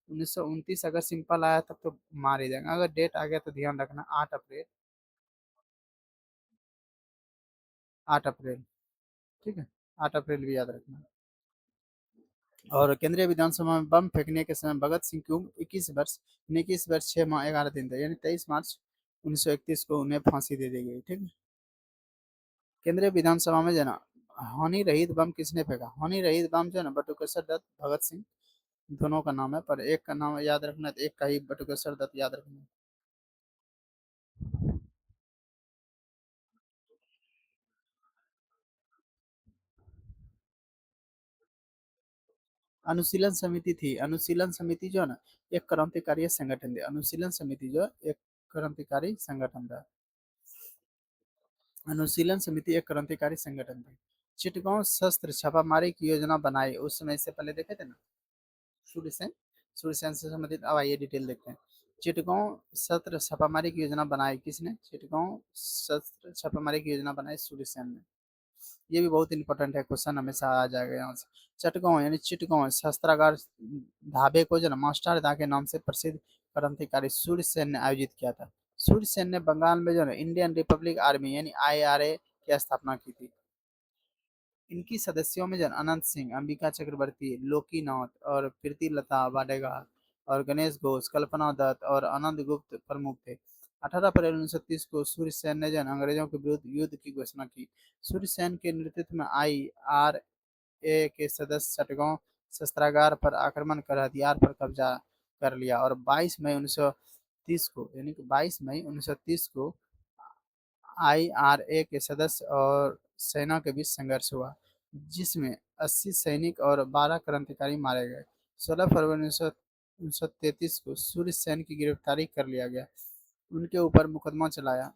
1929 अगर सिंपल आया तब तो मार ही देंगे, अगर डेट आ गया तो ध्यान रखना, 8 अप्रैल, 8 अप्रैल, ठीक है, 8 अप्रैल भी याद रखना। और केंद्रीय विधानसभा में बम फेंकने के समय भगत सिंह की उम्र 21 वर्ष, 21 वर्ष 6 माह 11 दिन था, यानी 23 मार्च 1931 को उन्हें फांसी दे दी गई, ठीक है। केंद्रीय विधानसभा में जो है ना, हानि रहित बम किसने फेंका? हानि रहित बम जो है ना, बटुकेश्वर दत्त, भगत सिंह, दोनों का नाम है, पर एक का नाम याद रखना, तो एक का ही बटुकेश्वर दत्त याद रखना। अनुशीलन समिति थी, अनुशीलन समिति जो है ना, एक क्रांतिकारी संगठन थी, अनुशीलन समिति जो एक क्रांतिकारी संगठन था, अनुशीलन समिति एक क्रांतिकारी संगठन थी। चिटगांव शस्त्र छापामारी की योजना बनाई, उस समय इससे पहले देखे थे ना, सूर्यसेन, सूर्यसेन से संबंधित, अब आइए डिटेल देखते हैं। चिटगांव शस्त्र छापामारी की योजना बनाई किसने? चिटगांव शस्त्र छापामारी की योजना बनाई सूर्यसेन ने। ये भी बहुत इंपॉर्टेंट है, क्वेश्चन हमेशा आ जाएगा यहाँ से। चटगांव यानी चिटगांव शस्त्रागार ढाबे को जो ना मास्टर दा के नाम से प्रसिद्ध क्रांतिकारी सूर्यसेन ने आयोजित किया था। सूर्यसेन ने बंगाल में जो है इंडियन रिपब्लिक आर्मी यानी आईआरए की स्थापना की थी। इनकी सदस्यों में जन अनंत सिंह, अंबिका चक्रवर्ती, लोकीनाथ और प्रीति लता वाडेगा और गणेश घोष, कल्पना दत्त और आनंद गुप्त प्रमुख थे। 18 अप्रैल 1930 को सूर्यसेन ने जन अंग्रेजों के विरुद्ध युद्ध की घोषणा की। सूर्यसेन के नेतृत्व में आई आर ए के सदस्य चटगांव शस्त्रागार पर आक्रमण कर हथियार पर कब्जा कर लिया और 22 मई 1930 को, यानी कि 22 मई 1930 को आईआरए के सदस्य और सेना के बीच संघर्ष हुआ, जिसमें 80 सैनिक और 12 क्रांतिकारी मारे गए। 16 फरवरी 1933 को सूर्यसेन की गिरफ्तारी कर लिया गया, उनके ऊपर मुकदमा चलाया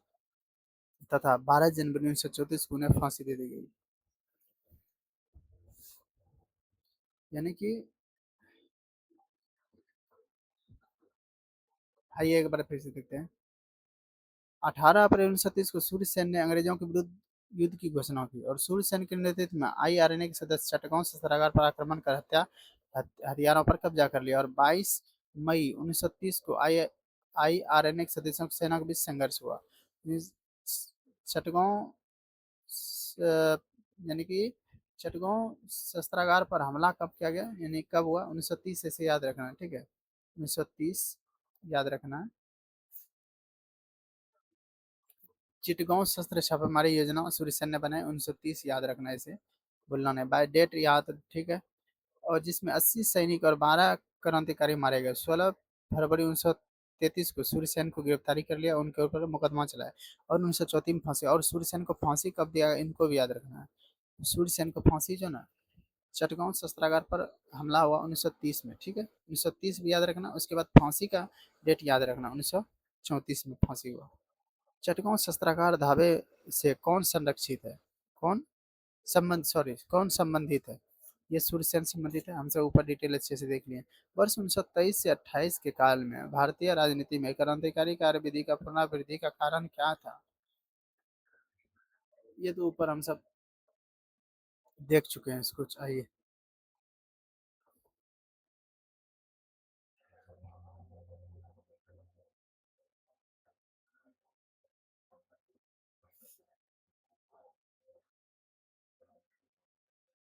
तथा 12 जनवरी 1934 को उन्हें फांसी दे दी गई। यानी कि आइए एक बार फिर से देखते हैं। 18 अप्रैल 1930 को सूर्यसेन ने अंग्रेजों के विरुद्ध युद्ध की घोषणा की और सूर्यसेन के नेतृत्व में आईआरएनए के सदस्य चटगांव शस्त्रागार पर आक्रमण कर हथियारों पर कब्जा कर लिया और 22 मई 1930 को आईआरएनए के सदस्यों की सेना के बीच संघर्ष हुआ। चटगांव यानी कि चटगांव शस्त्रागार पर हमला कब किया गया, यानी कब हुआ? 1930 से याद रखना, ठीक है, 1930 याद रखना। चिटगांव शस्त्र छापेमारी योजना सूर्यसेन ने बनाई, 1930 याद रखना, इसे भूलना नहीं, बाय डेट याद, ठीक है। और जिसमें 80 सैनिक और 12 क्रांतिकारी मारे गए। 16 फरवरी 1933 को सूर्यसेन को गिरफ्तारी कर लिया, उनके ऊपर मुकदमा चलाया और 1934 में फांसी। और सूर्यसेन को फांसी कब दिया, इनको भी याद रखना है। सूर्यसेन को फांसी जो ना, चटगांव शस्त्रागार पर हमला हुआ 1930 में, ठीक है, 1930 भी याद रखना। उसके बाद फांसी का डेट याद रखना, 1934 में फांसी हुआ। चटगांव शस्त्रागार ढाबे से कौन संरक्षित है? कौन कौन संबंधित है? ये सूर्यसेन संबंधित है, हमसे ऊपर डिटेल अच्छे से देख लिए। वर्ष 1923 से 28 के काल में भारतीय राजनीति में क्रांतिकारी कार्यविधि का पुनरावृत्ति का कारण क्या था? ये तो ऊपर हम सब देख चुके हैं इसको, आइए।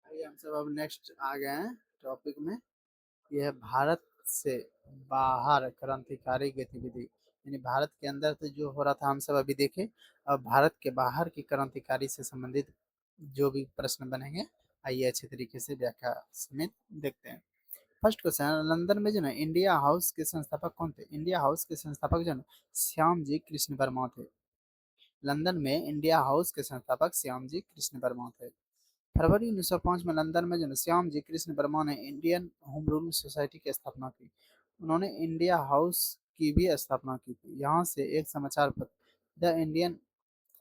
आइए हम सब अब नेक्स्ट आ गए हैं टॉपिक में। यह है भारत से बाहर क्रांतिकारी गतिविधि, यानी भारत के अंदर तो जो हो रहा था हम सब अभी देखे, अब भारत के बाहर की क्रांतिकारी से संबंधित जो भी प्रश्न बनेंगे, आइए अच्छे तरीके से व्याख्या समेत देखते हैं। फर्स्ट क्वेश्चन, लंदन में जो ना इंडिया हाउस के संस्थापक कौन थे? इंडिया हाउस के संस्थापक जो ना श्याम जी कृष्ण वर्मा थे। लंदन में इंडिया हाउस के संस्थापक श्याम जी कृष्ण वर्मा थे। फरवरी 1905 में लंदन में जो श्याम जी कृष्ण वर्मा ने इंडियन होम रूल सोसाइटी की स्थापना की। उन्होंने इंडिया हाउस की भी स्थापना की थी। यहाँ से एक समाचार पत्र द इंडियन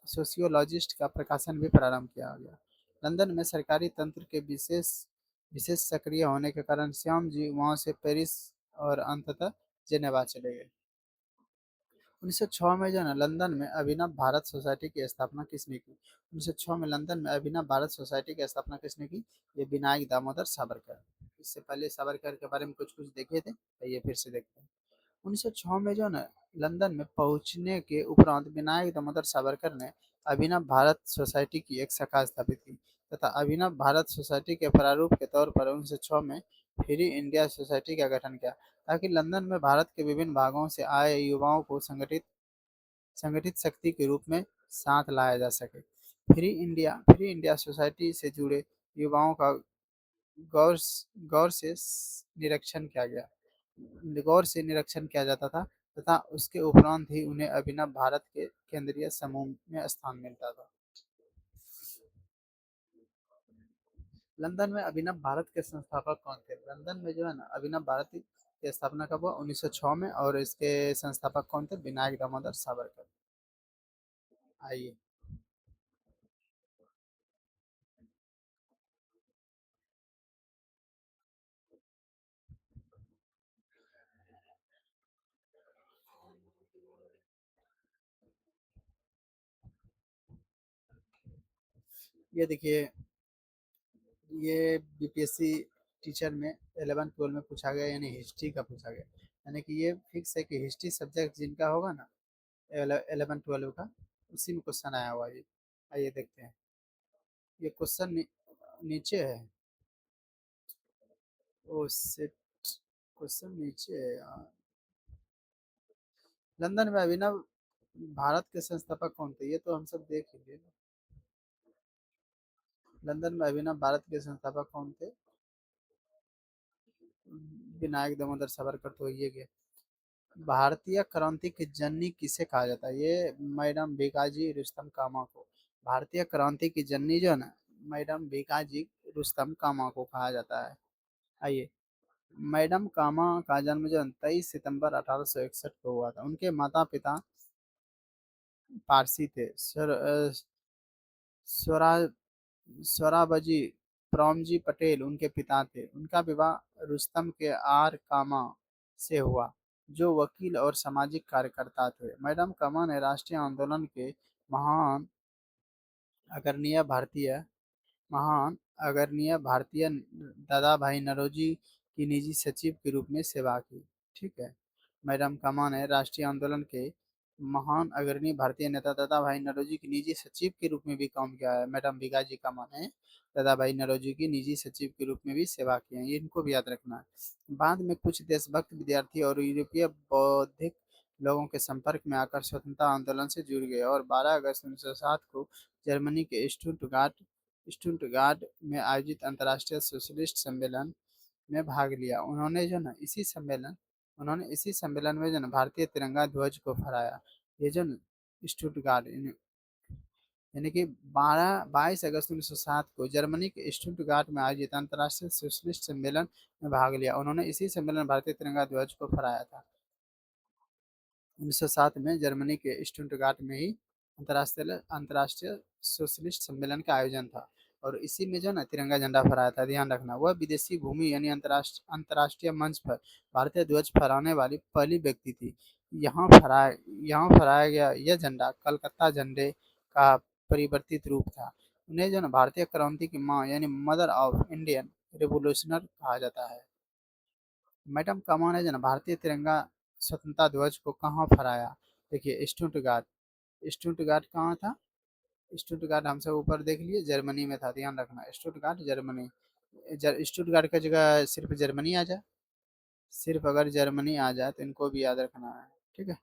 सोशियोलॉजिस्ट का प्रकाशन भी प्रारंभ किया गया। लंदन में सरकारी तंत्र के विशेष विशेष सक्रिय होने के कारण श्याम जी वहाँ से पेरिस और अंततः जेनेवा चले गए। 1906 में जो है ना लंदन में अभिनव भारत सोसाइटी की स्थापना किसने की? 1906 में लंदन में अभिनव भारत सोसाइटी की स्थापना किसने की? ये विनायक दामोदर सावरकर। इससे पहले सावरकर के बारे में कुछ-कुछ देखे थे, आइए फिर से देखते हैं। 1906 में जो है ना लंदन में पहुंचने के उपरांत विनायक दामोदर सावरकर ने अभिनव भारत सोसाइटी की एक शाखा स्थापित की तथा अभिनव भारत सोसाइटी के प्रारूप के तौर पर 1906 में फ्री इंडिया सोसाइटी का गठन किया ताकि लंदन में भारत के विभिन्न भागों से आए युवाओं को संगठित संगठित शक्ति के रूप में साथ लाया जा सके। फ्री इंडिया सोसाइटी से जुड़े युवाओं का गौर गौर से निरीक्षण किया गया गौर से निरीक्षण किया जाता था तथा उसके उपरांत ही उन्हें अभिनव भारत के केंद्रीय समूह में स्थान मिलता था। लंदन में अभिनव भारत के संस्थापक कौन थे? लंदन में जो है ना अभिनव भारत की स्थापना कब हुआ? 1906 में। और इसके संस्थापक कौन थे? विनायक दामोदर सावरकर। आइए, ये देखिए, ये बीपीएससी टीचर में 11 12 में पूछा गया, यानी हिस्ट्री का पूछा गया। यानी कि ये फिक्स है कि हिस्ट्री सब्जेक्ट जिनका होगा ना 11 12 का, उसी में क्वेश्चन आया हुआ है ये। आइए देखते हैं। ये क्वेश्चन नीचे है। ओ शिट, क्वेश्चन नीचे है यार। लंदन में अभिनव भारत के संस्थापक कौन थे? ये तो हम सब देख ही लिए। लंदन में अभिनव भारत के संस्थापक कौन थे? विनायक दामोदर सावरकर तो ये गए। भारतीय क्रांति की जननी किसे कहा जाता है? ये मैडम भिकाजी रुस्तम कामा को। भारतीय क्रांति की जननी जो है ना, मैडम भिकाजी रुस्तम कामा को कहा जाता है। आइए, मैडम कामा का जन्म जो 23 सितंबर 1861 को हुआ था। उनके माता पिता पारसी थे। स्वरा सोराबजी प्रोमजी पटेल उनके पिता थे। उनका विवाह रुस्तम के आर कामा से हुआ, जो वकील और सामाजिक कार्यकर्ता थे। मैडम कामा ने राष्ट्रीय आंदोलन के महान अग्रणी भारतीय महान अग्रणी भारतीय दादा भाई नौरोजी की निजी सचिव के रूप में सेवा की। ठीक है, मैडम कामा ने राष्ट्रीय आंदोलन के महान अग्रणी भारतीय नेता दादा भाई नौरोजी की निजी सचिव के रूप में भी काम किया है। मैडम भिकाजी कामा ने दादा भाई नौरोजी की निजी सचिव के रूप में भी सेवा की है, ये इनको भी याद रखना है। बाद में कुछ देशभक्त विद्यार्थी और यूरोपीय बौद्धिक लोगों के संपर्क में आकर स्वतंत्रता आंदोलन से जुड़ गए और 12 अगस्त 1907 को जर्मनी के स्टुटगार्ट में आयोजित अंतर्राष्ट्रीय सोशलिस्ट सम्मेलन में भाग लिया। उन्होंने इसी सम्मेलन में जो ना भारतीय तिरंगा ध्वज को फहराया। ये जो स्टुटगार्ट यानी कि 22 अगस्त 1907 को जर्मनी के स्टुटगार्ट में आयोजित अंतर्राष्ट्रीय सोशलिस्ट सम्मेलन में भाग लिया। उन्होंने इसी सम्मेलन में भारतीय तिरंगा ध्वज को फहराया था। 1907 में जर्मनी के स्टुटगार्ट में ही अंतर्राष्ट्रीय अंतर्राष्ट्रीय सोशलिस्ट सम्मेलन का आयोजन था। और इसी में जो ना तिरंगा झंडा फहराया था, ध्यान रखना। वह विदेशी भूमि यानी अंतर्राष्ट्रीय मंच पर भारतीय ध्वज फहराने वाली पहली व्यक्ति थी। यहाँ फहराया गया यह झंडा कलकत्ता झंडे का परिवर्तित रूप था। उन्हें जो ना भारतीय क्रांति की माँ यानी मदर ऑफ इंडियन रिवोल्यूशनर कहा जाता है। मैडम कामा ने जो ना भारतीय तिरंगा स्वतंत्रता ध्वज को कहाँ फहराया? देखिए, स्टुटगार्ट कहाँ था? स्टुटगार्ट हमसे ऊपर देख लिए, जर्मनी में था, ध्यान रखना। Stuttgart Germany. स्टुटगार्ट का जगह सिर्फ जर्मनी आ जाए, सिर्फ अगर जर्मनी आ जाए तो इनको भी याद रखना है। ठीक है,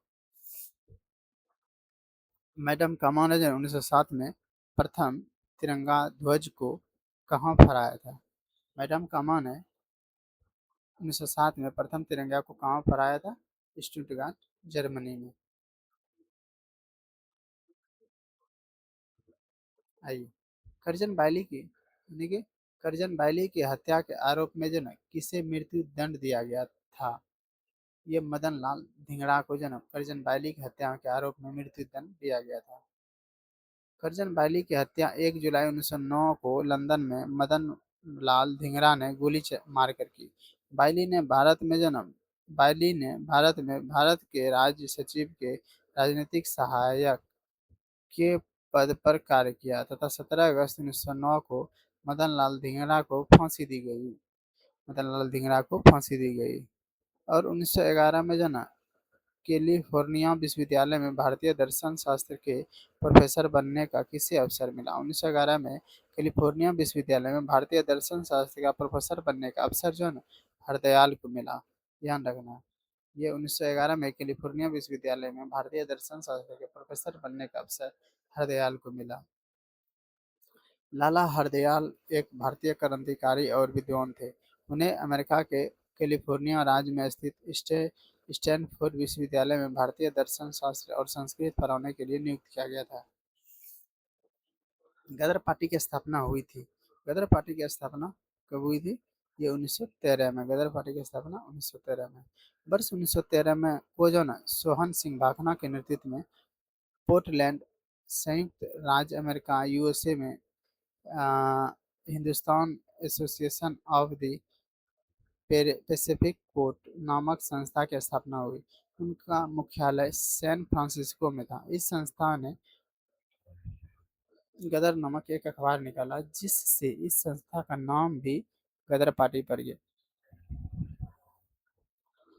मैडम कामा ने 1907 में प्रथम तिरंगा ध्वज को कहाँ फहराया था? मैडम कामा ने 1907 में प्रथम तिरंगा को कहाँ फहराया था? स्टुटगार्ट जर्मनी में। आइए, करजन बाइली की यानी कि करजन बाइली की हत्या के आरोप में जो ना किसे मृत्यु दंड दिया गया था? ये मदन लाल धिंगड़ा को जो ना करजन बाइली की हत्या के आरोप में मृत्यु दंड दिया गया था। करजन बाइली की हत्या 1 जुलाई 1909 को लंदन में मदन लाल धिंगड़ा ने मारकर की। बाइली ने भारत में जो ना बाइली ने भारत के राज्य सचिव के राजनीतिक सहायक के पद पर कार्य किया तथा 17 अगस्त 1909 को मदन लाल धिंगड़ा को फांसी दी गई। मतलब लाल धिंगरा को फांसी दी गई। और 1911 में जो ना कैलिफोर्निया विश्वविद्यालय में भारतीय दर्शन शास्त्र के प्रोफेसर बनने का किसे अवसर मिला? 1911 में कैलिफोर्निया विश्वविद्यालय में भारतीय दर्शन शास्त्र का प्रोफेसर बनने का अवसर जो है ना हरदयाल को मिला। ध्यान रखना, ये 1911 में कैलिफोर्निया विश्वविद्यालय में भारतीय दर्शन शास्त्र के प्रोफेसर बनने का अवसर हरदयाल को मिला। लाला हरदयाल एक भारतीय क्रांतिकारी और विद्वान थे। उन्हें अमेरिका के कैलिफोर्निया राज्य में स्थित स्टैनफोर्ड विश्वविद्यालय में भारतीय दर्शन शास्त्र और संस्कृत पढ़ाने के लिए नियुक्त किया गया था। गदर पार्टी की स्थापना हुई थी। गदर पार्टी की स्थापना कब हुई थी? ये 1913 में। गदर पार्टी की स्थापना 1913 में। वर्ष 1913 में वो जो ना सोहन सिंह भाखना के नेतृत्व में पोर्टलैंड, संयुक्त राज्य अमेरिका यूएसए में Hindustan association of the Pacific court नामक संस्था की स्थापना हुई। उनका मुख्यालय सैन फ्रांसिस्को में था। इस संस्था ने गदर नामक एक अखबार निकाला जिससे इस संस्था का नाम भी गदर पार्टी पड़ गया।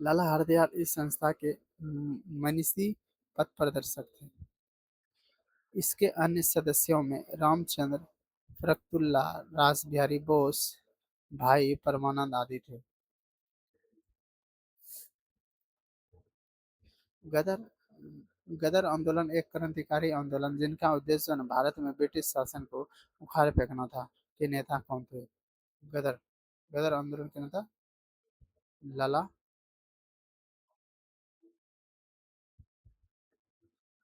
लाला हरदयाल इस संस्था के मनीषी पथ प्रदर्शक थे। इसके अन्य सदस्यों में रामचंद्र फरकतुल्ला, रास बिहारी बोस, भाई परमानंद आदि थे। गदर गदर आंदोलन एक क्रांतिकारी आंदोलन जिनका उद्देश्य भारत में ब्रिटिश शासन को उखाड़ फेंकना था, के नेता कौन थे? गदर गदर आंदोलन के नेता लाला,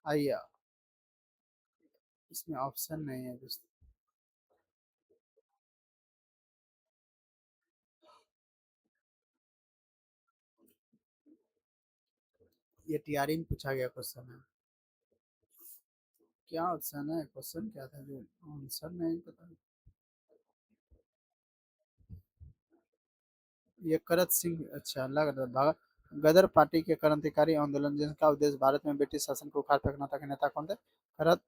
आइए, इसमें ऑप्शन नहीं है दोस्तों। ये टीआरई में पूछा गया क्वेश्चन है। क्या ऑप्शन है? क्वेश्चन क्या था जो आंसर नहीं पता? ये करत सिंह, अच्छा लग रहा था। गदर पार्टी के क्रांतिकारी आंदोलन जिनका उद्देश्य भारत में ब्रिटिश शासन को उखाड़ फेंकना था, के नेता कौन थे? करत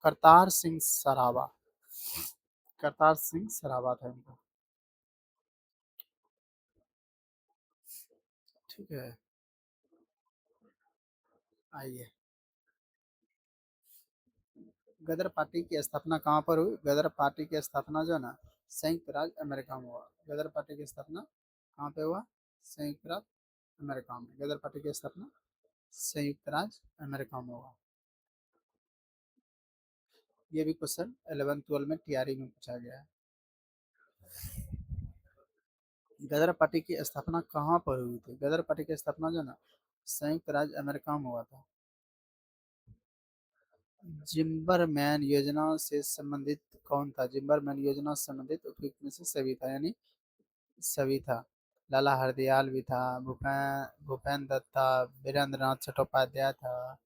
करतार सिंह सराभा। करतार सिंह सराभा था इनका। ठीक है, आइए। गदर पार्टी की स्थापना कहाँ पर हुई? गदर पार्टी की स्थापना जो है ना संयुक्त राज्य अमेरिका में हुआ। गदर पार्टी की स्थापना कहाँ पे हुआ? संयुक्त राज्य अमेरिका में। गदर पार्टी की स्थापना संयुक्त राज्य अमेरिका में हुआ। ये भी क्वेश्चन 11 12 में टीआरई में पूछा गया है। गदर पार्टी की स्थापना कहाँ पर हुई थी? गदर पार्टी की स्थापना जो है ना संयुक्त राज्य अमेरिका में हुआ था। जिम्बरमैन योजना से संबंधित कौन था? जिम्बरमैन योजना से संबंधित उपयुक्त में से सभी था, यानी सभी था। लाला हरदयाल भी था, भूपेन दत्त था, वीरेंद्र नाथ चट्टोपाध्याय था।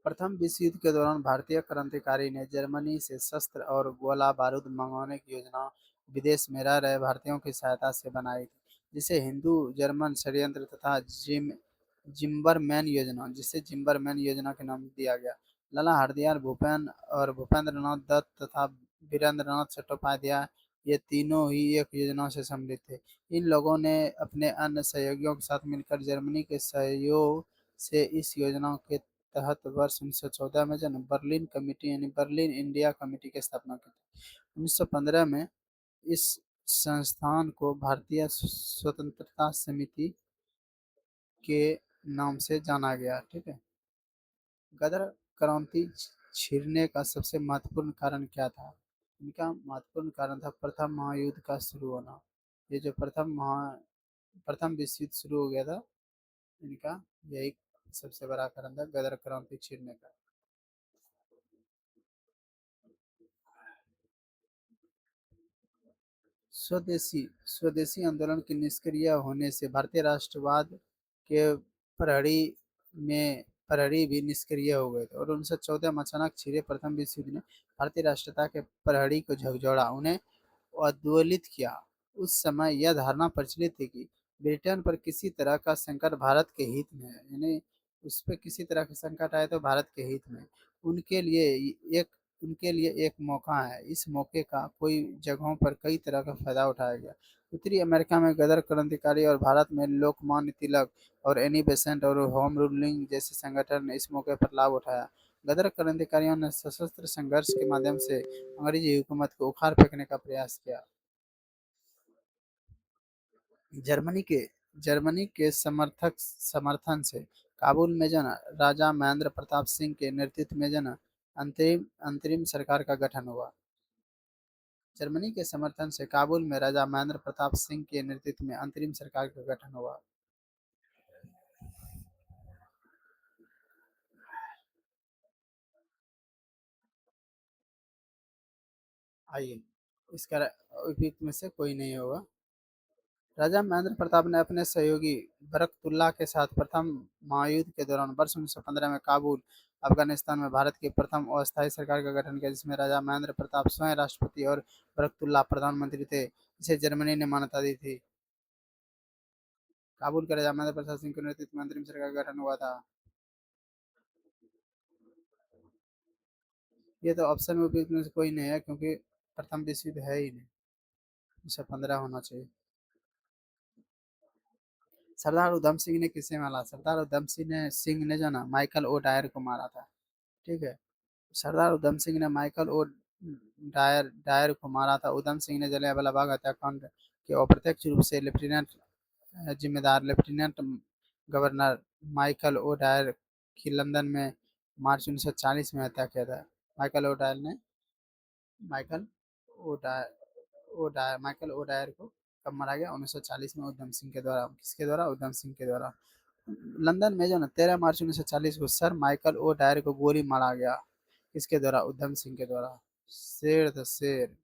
प्रथम विश्व युद्ध के दौरान भारतीय क्रांतिकारी ने जर्मनी से शस्त्र और गोला बारूद मंगवाने की योजना विदेश में रह रहे भारतीयों की सहायता से बनाई थी, जिसे हिंदू जर्मन षड्यंत्र तथा जिम्बरमैन योजना, जिसे जिम्बरमैन योजना के नाम दिया गया। लाला हरदयाल, भूपेंद्र नाथ दत्त तथा वीरेंद्र नाथ चट्टोपाध्याय, ये तीनों ही एक योजना से सम्मिलित थे। इन लोगों ने अपने अन्य सहयोगियों के साथ मिलकर जर्मनी के सहयोग से इस योजना के तहत वर्ष 1914 में जो है बर्लिन कमेटी यानी बर्लिन इंडिया कमेटी की स्थापना की थी। 1915 में इस संस्थान को भारतीय स्वतंत्रता समिति के नाम से जाना गया। ठीक है। गदर क्रांति छिड़ने का सबसे महत्वपूर्ण कारण क्या था? इनका महत्वपूर्ण कारण था प्रथम महायुद्ध का शुरू होना। ये जो प्रथम विश्व युद्ध शुरू हो गया था, इनका यही सबसे बड़ा कारण था गदर क्रांति छिड़ने का। स्वदेशी स्वदेशी आंदोलन के निष्क्रिय होने से भारतीय राष्ट्रवाद के प्रहरी में प्रहरी भी निष्क्रिय हो गए थे और 1914 में अचानक छिड़े प्रथम विश्व युद्ध ने भारतीय राष्ट्रीयता के प्रहरी को झकझोरा, उन्हें उद्वेलित किया। उस समय यह धारणा प्रचलित थी कि ब्रिटेन पर किसी तरह का संकट भारत के हित में है, यानी उस पर किसी तरह का संकट आए तो भारत के हित में। उनके लिए एक उनके लिए एक मौका है। इस मौके का कोई जगहों पर कई तरह का फ़ायदा उठाया गया। उत्तरी अमेरिका में गदर क्रांतिकारी और भारत में लोकमान्य तिलक और एनी बेसेंट और होम रूलिंग जैसे संगठन ने इस मौके पर लाभ उठाया। गदर क्रांतिकारियों ने सशस्त्र संघर्ष के माध्यम से अंग्रेजी हुकूमत को उखाड़ फेंकने का प्रयास किया। जर्मनी के जर्मनी के समर्थन से काबुल में जो है ना राजा महेंद्र प्रताप सिंह के नेतृत्व में जो है ना अंतरिम अंतरिम सरकार का गठन हुआ। जर्मनी के समर्थन से काबुल में राजा महेंद्र प्रताप सिंह के नेतृत्व में अंतरिम सरकार का गठन हुआ। आइए, इसका उपयुक्त में से कोई नहीं होगा। राजा महेंद्र प्रताप ने अपने सहयोगी बरकतुल्लाह के साथ प्रथम महायुद्ध के दौरान वर्ष 1915 में काबुल, अफगानिस्तान में भारत की प्रथम अस्थायी सरकार का गठन किया, जिसमें राजा महेंद्र प्रताप स्वयं राष्ट्रपति और बरकतुल्लाह प्रधानमंत्री थे। इसे जर्मनी ने मान्यता दी थी। काबुल के राजा महेंद्र प्रताप सिंह के नेतृत्व में अंतरिम सरकार का गठन हुआ था। ये तो ऑप्शन में उपयुक्त में से कोई नहीं है, क्योंकि प्रथम विश्व युद्ध है ही नहीं। 1915 होना चाहिए। सरदार उधम सिंह ने किसे मारा? सरदार उधम सिंह ने जो ना माइकल ओ डायर को मारा था। ठीक है। सरदार उधम सिंह ने माइकल ओ डायर डायर को मारा था। उधम सिंह ने जलियांवाला बाग हत्याकांड के अप्रत्यक्ष रूप से जिम्मेदार lieutenant governor Michael O'Dwyer की लंदन में मार्च 1940 में हत्या किया था। माइकल ओ डायर ने Michael O'Dwyer Michael O'Dwyer को कब मारा गया? 1940 में उधम सिंह के द्वारा। किसके द्वारा? उधम सिंह के द्वारा। लंदन में जो ना 13 मार्च 1940 को सर माइकल ओ डायर को गोली मारा गया। किसके द्वारा? उधम सिंह के द्वारा। शेर था शेर।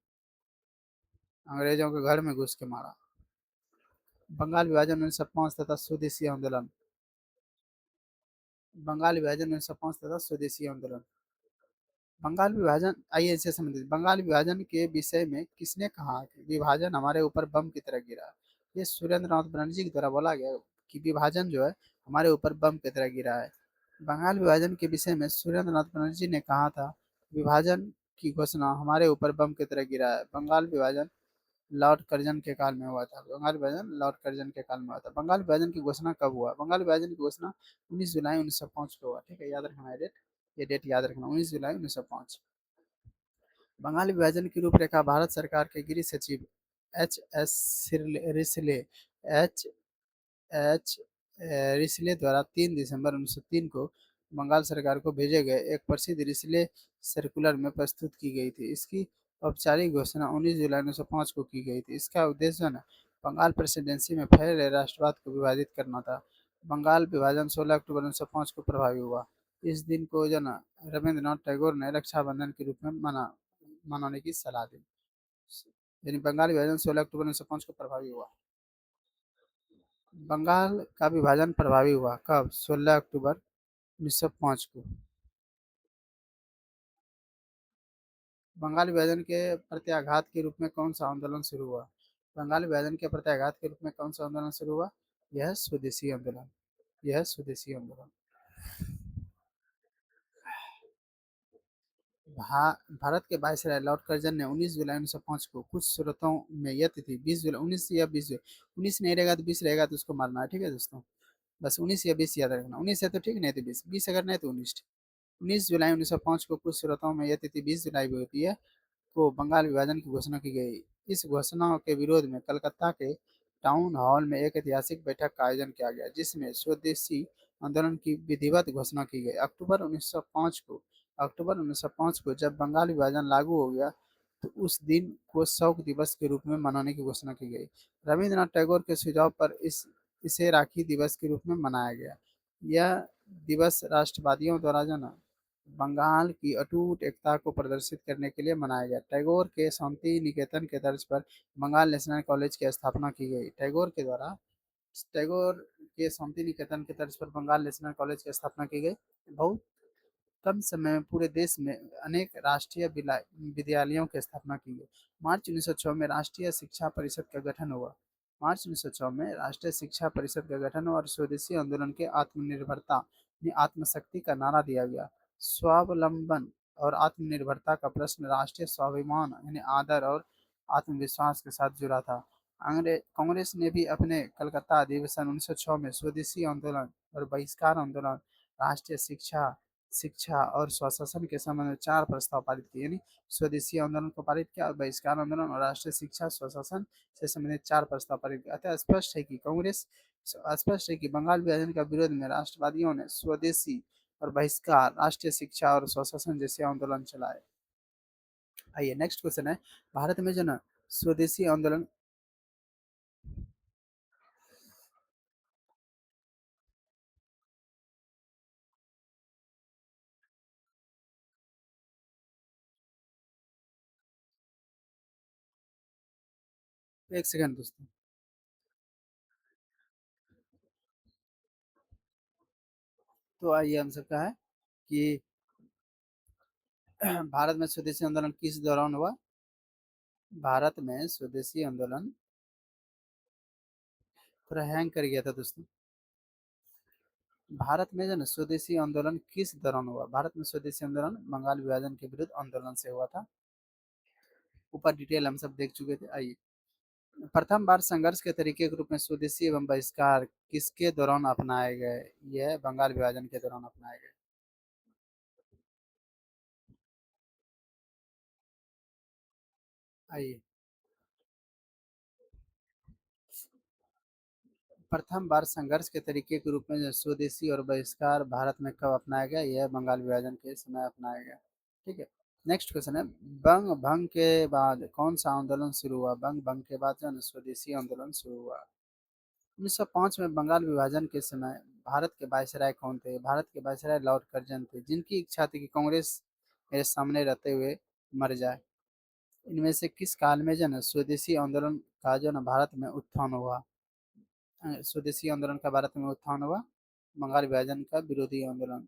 अंग्रेजों के घर में घुस के मारा। बंगाल विभाजन 1905 तथा स्वदेशी आंदोलन। बंगाल विभाजन 1905 तथा स्वदेशी आंदोलन। बंगाल विभाजन, आइए इससे संबंधित बंगाल विभाजन के विषय में किसने कहा कि विभाजन हमारे ऊपर बम की तरह गिरा? ये सुरेंद्र नाथ बनर्जी के द्वारा बोला गया कि विभाजन जो है हमारे ऊपर बम की तरह गिरा है। बंगाल विभाजन के विषय में सुरेंद्र नाथ बनर्जी ने कहा था, विभाजन की घोषणा हमारे ऊपर बम की तरह गिरा है। बंगाल विभाजन लॉर्ड कर्जन के काल में हुआ था। बंगाल विभाजन लॉर्ड कर्जन के काल में हुआ था। बंगाल विभाजन की घोषणा कब हुआ? बंगाल विभाजन की घोषणा 19 जुलाई 1905 को हुआ। ठीक है, याद रखना है डेट। ये डेट याद रखना, 19 जुलाई 1905। बंगाल विभाजन की रूपरेखा भारत सरकार के गृह सचिव एच एस रिसले एच एच रिसले द्वारा 3 दिसंबर 1903 को बंगाल सरकार को भेजे गए एक प्रसिद्ध रिसले सर्कुलर में प्रस्तुत की गई थी। इसकी औपचारिक घोषणा 19 जुलाई 1905 को की गई थी। इसका उद्देश्य जो है ना बंगाल प्रेसिडेंसी में फैले रहे राष्ट्रवाद को विभाजित करना था। बंगाल विभाजन 16 अक्टूबर 1905 को प्रभावी हुआ। इस दिन को जो ना रविंद्रनाथ टैगोर ने रक्षाबंधन के रूप में मनाने की सलाह दी। यानी बंगाल विभाजन 16 अक्टूबर 1905 को प्रभावी हुआ। बंगाल का विभाजन प्रभावी हुआ कब? 16 अक्टूबर 1905 को। बंगाल विभाजन के प्रत्याघात के रूप में कौन सा आंदोलन शुरू हुआ? बंगाल विभाजन के प्रत्याघात के रूप में कौन सा आंदोलन शुरू हुआ? यह स्वदेशी आंदोलन। यह स्वदेशी आंदोलन। भारत के वायसराय लॉर्ड कर्जन ने 19 जुलाई 1905 को कुछ सूरतों में यह तिथि 20 जुलाई 19 या 20 19 नहीं रहेगा तो 20 रहेगा तो उसको मारना है। ठीक है दोस्तों, बस 19 या 20 याद रखना। 19 है तो ठीक, नहीं तो 20, 20 अगर नहीं तो 19। 19 जुलाई 1905 को कुछ सूरतों में यह तिथि 20 जुलाई भी होती है, को बंगाल विभाजन की घोषणा की गई। इस घोषणा के विरोध में कलकत्ता के टाउन हॉल में एक ऐतिहासिक बैठक का आयोजन किया गया, जिसमें स्वदेशी आंदोलन की विधिवत घोषणा की गई। अक्टूबर 1905 को जब बंगाल विभाजन लागू हो गया, तो उस दिन को शोक दिवस के रूप में मनाने की घोषणा की गई। रविंद्रनाथ टैगोर के सुझाव पर इसे राखी दिवस के रूप में मनाया गया। यह दिवस राष्ट्रवादियों द्वारा जो ना बंगाल की अटूट एकता को प्रदर्शित करने के लिए मनाया गया। टैगोर के शांति निकेतन के तर्ज पर बंगाल नेशनल कॉलेज की स्थापना की गई। टैगोर के शांति निकेतन के तर्ज पर बंगाल नेशनल कॉलेज की स्थापना की गई। बहुत कम समय में पूरे देश में अनेक राष्ट्रीय विद्यालयों की स्थापना की गई। मार्च 1906 में राष्ट्रीय शिक्षा परिषद का गठन हुआ। मार्च 1906 में राष्ट्रीय शिक्षा परिषद का गठन हुआ और स्वदेशी आंदोलन के आत्मनिर्भरता में आत्मशक्ति का नारा दिया गया। स्वावलंबन और आत्मनिर्भरता का प्रश्न राष्ट्रीय स्वाभिमान यानी आदर और आत्मविश्वास के साथ जुड़ा था। कांग्रेस ने भी अपने कलकत्ता अधिवेशन 1906 में स्वदेशी आंदोलन और बहिष्कार आंदोलन, राष्ट्रीय शिक्षा शिक्षा और स्वशासन के संबंध में 4 प्रस्ताव पारित किए। यानी स्वदेशी आंदोलन को पारित किया और बहिष्कार आंदोलन और राष्ट्रीय शिक्षा स्वशासन से संबंधित 4 प्रस्ताव पारित किए। अतः स्पष्ट है कि बंगाल विभाजन का विरोध में राष्ट्रवादियों ने स्वदेशी और बहिष्कार, राष्ट्रीय शिक्षा और स्वशासन जैसे आंदोलन चलाए। आइए नेक्स्ट क्वेश्चन है, भारत में जो ना स्वदेशी आंदोलन। एक सेकंड दोस्तों। तो आइए हम सबका है कि भारत में स्वदेशी आंदोलन किस दौरान हुआ। भारत में स्वदेशी आंदोलन थोड़ा हैंग कर गया था दोस्तों। भारत में जो ना स्वदेशी आंदोलन किस दौरान हुआ। भारत में स्वदेशी आंदोलन बंगाल विभाजन के विरुद्ध आंदोलन से हुआ था। ऊपर डिटेल हम सब देख चुके थे। आइए, प्रथम बार संघर्ष के तरीके के रूप में स्वदेशी एवं बहिष्कार किसके दौरान अपनाए गए। यह बंगाल विभाजन के दौरान अपनाए गए। आइए, प्रथम बार संघर्ष के तरीके के रूप में जो स्वदेशी और बहिष्कार भारत में कब अपनाया गया। यह बंगाल विभाजन के समय अपनाया गया। ठीक है। नेक्स्ट क्वेश्चन है, बंग भंग के बाद कौन सा आंदोलन शुरू हुआ। बंग भंग के बाद जो है ना स्वदेशी आंदोलन शुरू हुआ। 1905 में बंगाल विभाजन के समय भारत के वायसराय कौन थे। भारत के वायसराय लॉर्ड कर्जन थे, जिनकी इच्छा थी कि कांग्रेस मेरे सामने रहते हुए मर जाए। इनमें से किस काल में जो है ना स्वदेशी आंदोलन का जो है ना भारत में उत्थान हुआ। स्वदेशी आंदोलन का भारत में उत्थान हुआ। बंगाल विभाजन का विरोधी आंदोलन।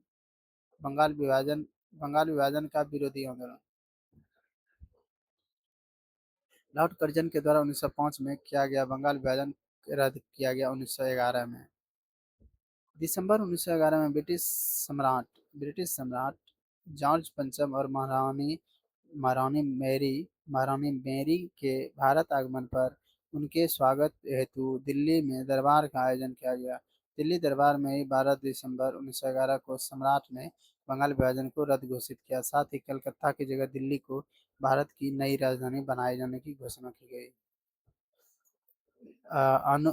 बंगाल विभाजन बंगाल विभाजन का विरोधी आंदोलन लॉर्ड कर्जन के द्वारा 1905 में किया गया। बंगाल विभाजन रद्द किया गया 1911 में। दिसंबर 1911 में ब्रिटिश सम्राट जॉर्ज पंचम और महारानी मैरी महारानी मैरी के भारत आगमन पर उनके स्वागत हेतु दिल्ली में दरबार का आयोजन किया गया। दिल्ली दरबार में ही 12 दिसंबर 1911 को सम्राट ने बंगाल विभाजन को रद्द घोषित किया। साथ ही कलकत्ता की जगह दिल्ली को भारत की नई राजधानी बनाए जाने की घोषणा की गई। अ, अनु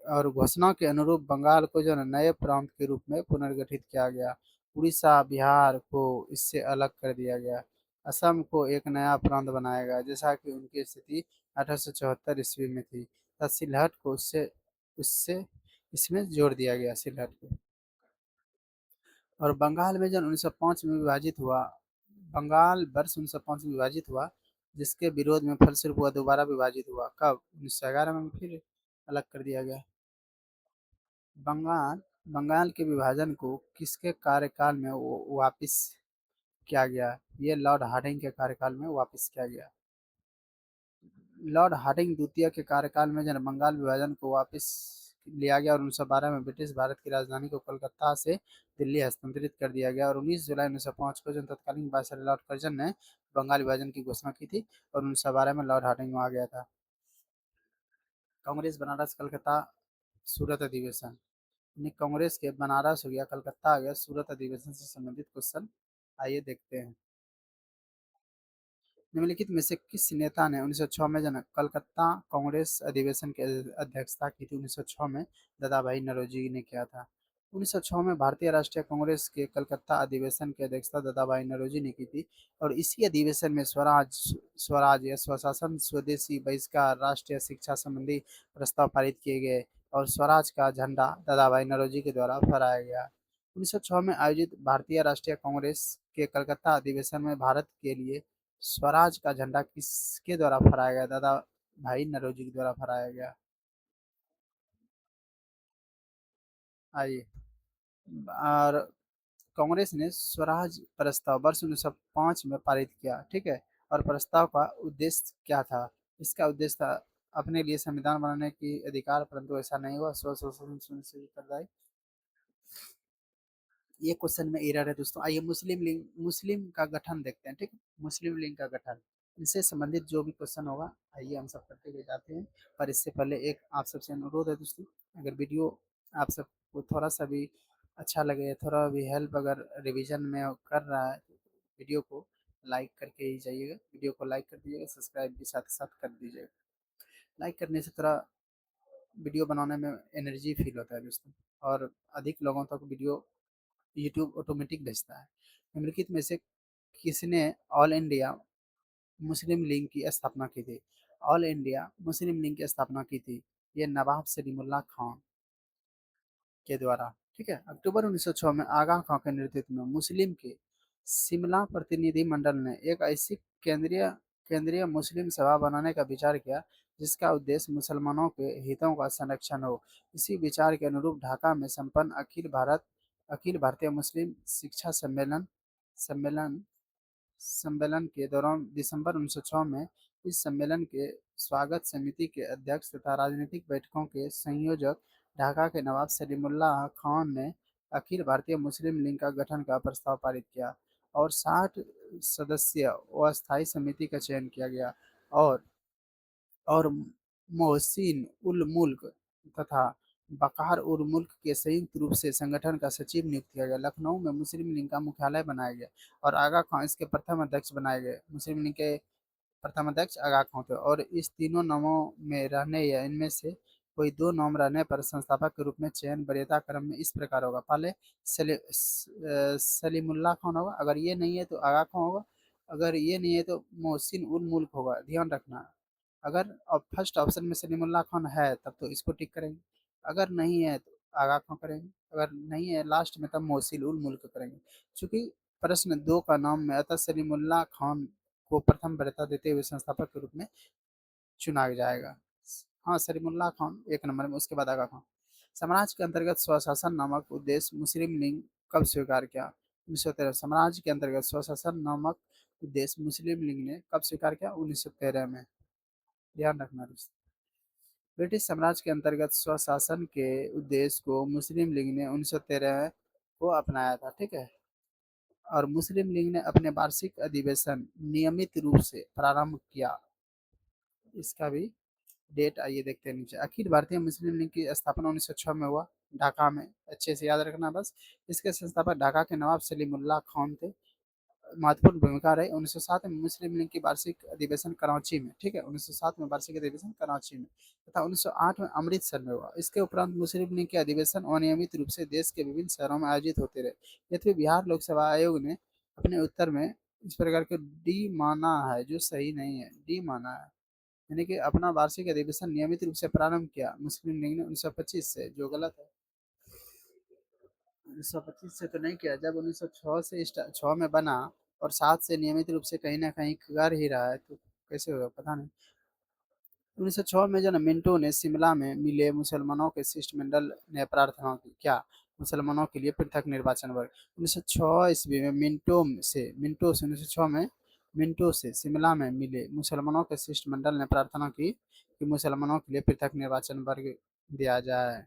और घोषणा के अनुरूप बंगाल को जो है ना नए प्रांत के रूप में पुनर्गठित किया गया। उड़ीसा, बिहार को इससे अलग कर दिया गया। असम को एक नया प्रांत बनाया गया, जैसा कि उनकी स्थिति 1874 ईस्वी में थी। तथा सिलहट को उससे उससे इसमें जोड़ दिया गया, सिलहट को। और बंगाल में जब 1905 में विभाजित हुआ, बंगाल वर्ष 1905 में विभाजित हुआ, जिसके विरोध में फलस्वरूप वह दोबारा विभाजित हुआ। कब? 1911 में फिर अलग कर दिया गया। बंगाल बंगाल के विभाजन को किसके कार्यकाल में वापिस किया गया। ये लॉर्ड हार्डिंग के कार्यकाल में वापिस किया गया। लॉर्ड हार्डिंग द्वितीय के कार्यकाल में जन बंगाल विभाजन को वापस लिया गया और 1912 में ब्रिटिश भारत की राजधानी को कोलकाता से दिल्ली हस्तांतरित कर दिया गया। और 19 जुलाई 1905 को जन तत्कालीन वायसराय लॉर्ड कर्जन ने बंगाल विभाजन की घोषणा की थी और 1912 में लॉर्ड हार्डिंग आ गया था। कांग्रेस बनारस कलकत्ता सूरत अधिवेशन। कांग्रेस के बनारस हो गया, कलकत्ता आ गया, सूरत अधिवेशन से संबंधित क्वेश्चन आइए देखते हैं। निम्नलिखित में से किस नेता ने 1906 में जन कलकत्ता कांग्रेस अधिवेशन की अध्यक्षता की थी। 1906 में दादा भाई नौरोजी ने किया था। 1906 में भारतीय राष्ट्रीय कांग्रेस के कलकत्ता अधिवेशन की अध्यक्षता दादा भाई नौरोजी ने की थी। और इसी अधिवेशन में स्वराज या स्वशासन, स्वदेशी, बहिष्कार, राष्ट्रीय शिक्षा संबंधी प्रस्ताव पारित किए गए और स्वराज का झंडा दादा भाई नौरोजी के द्वारा फहराया गया। 1906 में आयोजित भारतीय राष्ट्रीय कांग्रेस के कलकत्ता अधिवेशन में भारत के लिए स्वराज का झंडा किसके द्वारा फहराया गया। दादा भाई नौरोजी के द्वारा फहराया गया। आइए, और कांग्रेस ने स्वराज प्रस्ताव वर्ष 1905 में पारित किया। ठीक है। और प्रस्ताव का उद्देश्य क्या था। इसका उद्देश्य था अपने लिए संविधान बनाने की अधिकार, परंतु ऐसा नहीं हुआ। स्व शासन सुनिश्चित करना ये क्वेश्चन में एरर है दोस्तों। आइए मुस्लिम का गठन देखते हैं, ठीक है। मुस्लिम लीग का गठन, इनसे संबंधित जो भी क्वेश्चन होगा आइए हम सब करते हुए जाते हैं। पर इससे पहले एक आप सबसे अनुरोध है दोस्तों, अगर वीडियो आप सबको थोड़ा सा भी अच्छा लगे, थोड़ा भी हेल्प अगर रिवीजन में कर रहा है, तो वीडियो को लाइक करके ही जाइएगा। वीडियो को लाइक कर दीजिएगा, सब्सक्राइब भी साथ साथ कर दीजिएगा। लाइक करने से थोड़ा वीडियो बनाने में एनर्जी फील होता है दोस्तों, और अधिक लोगों तक वीडियो यूट्यूब ऑटोमेटिक भेजता है। निम्नलिखित में से किसने ऑल इंडिया मुस्लिम लीग की स्थापना की थी? ऑल इंडिया मुस्लिम लीग की स्थापना की थी, ये नवाब सलीमुल्लाह खान के द्वारा, ठीक है। अक्टूबर 1906 में आगा खां के नेतृत्व में मुस्लिम के शिमला प्रतिनिधि मंडल ने एक ऐसी केंद्रीय केंद्रीय मुस्लिम सभा बनाने का विचार किया जिसका उद्देश्य मुसलमानों के हितों का संरक्षण हो। इसी विचार के अनुरूप ढाका में संपन्न अखिल भारतीय मुस्लिम शिक्षा सम्मेलन सम्मेलन के दौरान दिसंबर 1906 में इस सम्मेलन के स्वागत समिति के अध्यक्ष तथा राजनीतिक बैठकों के संयोजक ढाका के नवाब सलीमुल्लाह खान ने अखिल भारतीय मुस्लिम लीग का गठन का प्रस्ताव पारित किया और 60 सदस्य अस्थायी समिति का चयन किया गया। और और मोहसिन उल मुल्क तथा बकार उल मुल्क के संयुक्त रूप से संगठन का सचिव नियुक्त किया गया। लखनऊ में मुस्लिम लीग का मुख्यालय बनाया गया और आगा खां इसके प्रथम अध्यक्ष बनाए गए। मुस्लिम लीग के प्रथम अध्यक्ष आगा खां थे, और इस तीनों नामों में रहने या इनमें से कोई दो नाम रहने पर संस्थापक के रूप में चयन वरीयता क्रम में इस प्रकार होगा। पहले सलीमुल्लाह खान होगा, अगर ये नहीं है तो आगा खां होगा, अगर ये नहीं है तो मोहसिन उल मुल्क होगा, ध्यान रखना। अगर अब फर्स्ट ऑप्शन में सलीमुल्लाह खान है तब तो इसको टिक करेंगे, अगर नहीं है तो आगा खां करेंगे, अगर नहीं है लास्ट में तब मोहसिन उल मुल्क करेंगे। चूंकि प्रश्न दो का नाम में अतः सलीमुल्लाह खान को प्रथम वरीयता देते हुए संस्थापक के रूप में चुना जाएगा। हाँ, सलीमुल्लाह खान एक नंबर में, उसके बाद आगा खां। समाज के अंतर्गत स्वशासन नामक उद्देश्य मुस्लिम लीग कब स्वीकार किया? 1913। समाज के अंतर्गत स्वशासन नामक उद्देश्य मुस्लिम लीग ने कब स्वीकार किया? 1913 में, ध्यान रखना दोस्तों। ब्रिटिश साम्राज्य के अंतर्गत स्वशासन के उद्देश्य को मुस्लिम लीग ने 1913 को अपनाया था, ठीक है। और मुस्लिम लीग ने अपने वार्षिक अधिवेशन नियमित रूप से प्रारंभ किया, इसका भी डेट आइए देखते हैं नीचे। अखिल भारतीय मुस्लिम लीग की स्थापना 1906 में हुआ, ढाका में, अच्छे से याद रखना बस। इसके संस्थापक ढाका के नवाब सलीमुल्लाह खान थे। महत्वपूर्ण भूमिका रही। 1907 में मुस्लिम लीग की वार्षिक अधिवेशन कराची में, ठीक है, 1907 में वार्षिक अधिवेशन कराची में तथा 1908 में अमृतसर में हुआ। इसके उपरांत मुस्लिम लीग के अधिवेशन अनियमित रूप से देश के विभिन्न शहरों में आयोजित होते रहे। यद्यपि बिहार लोक सेवा आयोग ने अपने उत्तर में इस प्रकार के डी माना है, जो सही नहीं है, डी माना है, यानी कि अपना वार्षिक अधिवेशन नियमित रूप से प्रारंभ किया मुस्लिम लीग ने 1925 से, जो गलत है। 1925 से तो नहीं किया, जब 1906 से 6 में बना और 7 से नियमित रूप से कहीं ना कहीं कर ही रहा है, तो कैसे होगा पता नहीं। 1906 में जो ना मिंटो ने शिमला में मिले मुसलमानों के शिष्टमंडल ने प्रार्थना की, क्या? मुसलमानों के लिए पृथक निर्वाचन वर्ग। 1906 ईस्वी में मिंटो से 1906 में मिंटो से शिमला में मिले मुसलमानों के शिष्टमंडल ने प्रार्थना की कि मुसलमानों के लिए पृथक निर्वाचन वर्ग दिया जाए।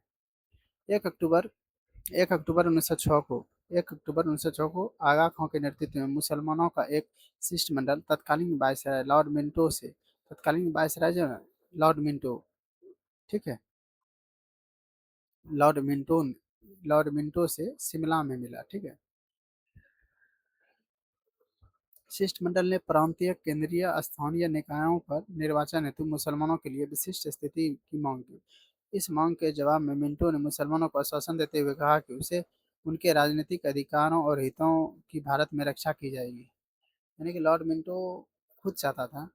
1 अक्टूबर 1 अक्टूबर 1906 को 1 अक्टूबर 1906 को आगा खां के नेतृत्व में मुसलमानों का एक शिष्टमंडल तत्कालीन वायसराय लॉर्ड मिंटो, ठीक है, लॉर्ड मिंटो लॉर्ड मिंटो से शिमला में मिला, ठीक है। शिष्टमंडल ने प्रांतीय, केंद्रीय, स्थानीय निकायों पर निर्वाचन हेतु मुसलमानों के लिए विशिष्ट स्थिति की मांग की। इस मांग के जवाब में मिंटो ने मुसलमानों को आश्वासन देते हुए कहा कि उसे उनके राजनीतिक अधिकारों और हितों की भारत में रक्षा की जाएगी। यानी कि लॉर्ड मिंटो खुद चाहता था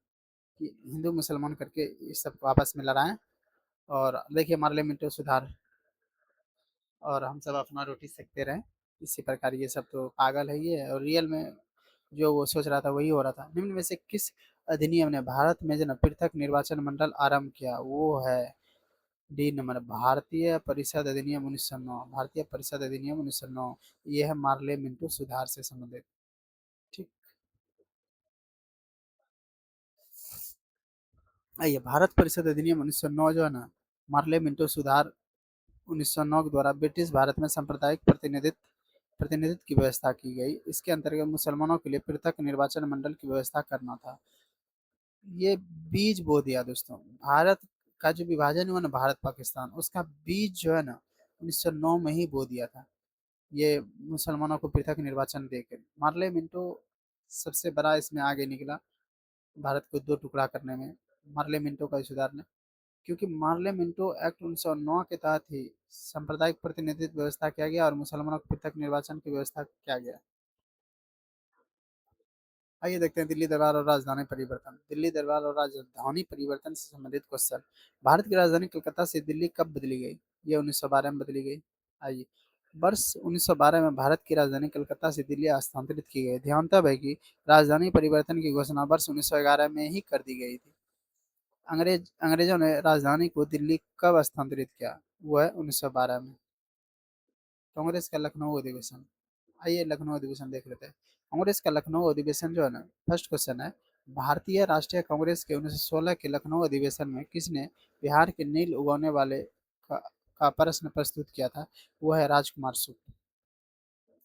कि हिंदू मुसलमान करके इस सबको आपस में लड़ाएं, और देखिए मार्ले मिंटो सुधार, और हम सब अपना रोटी सेकते रहें। इसी प्रकार ये सब तो पागल है ये, और रियल में जो वो सोच रहा था वही हो रहा था। निम्न में से किस अधिनियम ने भारत में जो ना पृथक निर्वाचन मंडल आरंभ किया? वो है डी नंबर, भारतीय परिषद अधिनियम 1909। भारतीय परिषद अधिनियम 1909, ये है मार्ले मिंटो सुधार से संबंधित, ठीक। आइए, भारत परिषद अधिनियम 1909 जो है ना, मार्ले मिंटो सुधार 1909 के द्वारा ब्रिटिश भारत में सांप्रदायिक प्रतिनिधित्व प्रतिनिधित्व की व्यवस्था की गई। इसके अंतर्गत मुसलमानों के लिए पृथक निर्वाचन मंडल की व्यवस्था करना था। ये बीज बो दिया दोस्तों। भारत का जो विभाजन हुआ ना, भारत पाकिस्तान, उसका बीज जो है ना 1909 में ही बो दिया था। ये मुसलमानों को पृथक निर्वाचन देकर मार्ले मिंटो सबसे बड़ा इसमें आगे निकला, भारत को दो टुकड़ा करने में, मार्ले मिंटो का सुधारने। क्योंकि मार्ले मिंटो एक्ट 1909 के तहत ही सांप्रदायिक प्रतिनिधित्व व्यवस्था किया गया और मुसलमानों को पृथक निर्वाचन की व्यवस्था किया गया। आइए देखते हैं दिल्ली दरबार और राजधानी परिवर्तन। दिल्ली दरबार और राजधानी परिवर्तन से संबंधित क्वेश्चन। भारत की राजधानी कलकत्ता से दिल्ली कब बदली गई? ये 1912 में बदली गई। आइए, वर्ष 1912 में भारत की राजधानी कलकत्ता से दिल्ली स्थानांतरित की गई। ध्यान तब है कि राजधानी परिवर्तन की घोषणा वर्ष 1911 में ही कर दी गई थी। अंग्रेजों ने राजधानी को दिल्ली कब स्थानांतरित किया? वो है 1912 में। कांग्रेस का लखनऊ अधिवेशन। आइए लखनऊ अधिवेशन देख लेते हैं। कांग्रेस का लखनऊ अधिवेशन जो है ना, फर्स्ट क्वेश्चन है, भारतीय राष्ट्रीय कांग्रेस के 1916 के लखनऊ अधिवेशन में किसने बिहार के नील उगाने वाले का, का प्रश्न प्रस्तुत किया था? वो है राजकुमार शुक्ल।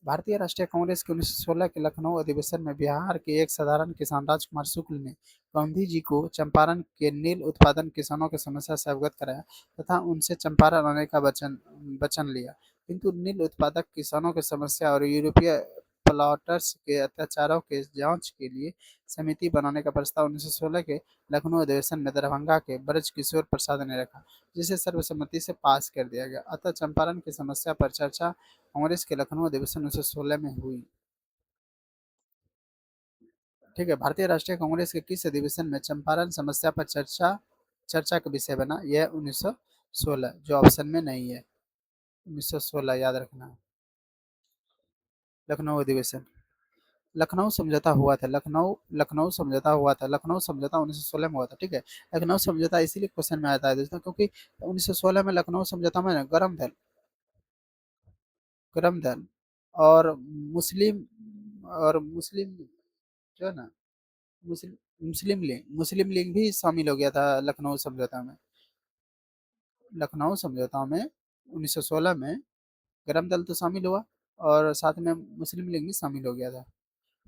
भारतीय राष्ट्रीय कांग्रेस के 1916 के लखनऊ अधिवेशन में बिहार के एक साधारण किसान राजकुमार शुक्ल ने गांधी जी को चंपारण के नील उत्पादन किसानों की समस्या से अवगत कराया तथा उनसे चंपारण आने का वचन वचन लिया। किंतु नील उत्पादक किसानों की समस्या और यूरोपीय प्लॉटर्स के अत्याचारों के जांच के लिए समिति बनाने का प्रस्ताव 1916 के लखनऊ अधिवेशन में दरभंगा के ब्रजकिशोर प्रसाद ने रखा, जिसे सर्वसम्मति से पास कर दिया गया। अतः चंपारण की समस्या पर चर्चा कांग्रेस के लखनऊ अधिवेशन 1916 में हुई। ठीक है, भारतीय राष्ट्रीय कांग्रेस के किस अधिवेशन में चंपारण समस्या पर चर्चा चर्चा का विषय बना? यह 1916, जो ऑप्शन में नहीं है। 1916 याद रखना। लखनऊ अधिवेशन, लखनऊ समझौता हुआ था। लखनऊ समझौता हुआ था। लखनऊ समझौता 1916 में हुआ था। ठीक है, लखनऊ समझौता इसीलिए क्वेश्चन में आता है दोस्तों, क्योंकि 1916 में लखनऊ समझौता में गरम दल और मुस्लिम जो है ना, मुस्लिम मुस्लिम लीग भी शामिल हो गया था लखनऊ समझौता में। लखनऊ समझौता में 1916 में गरम दल तो शामिल हुआ और साथ में मुस्लिम लीग भी शामिल हो गया था।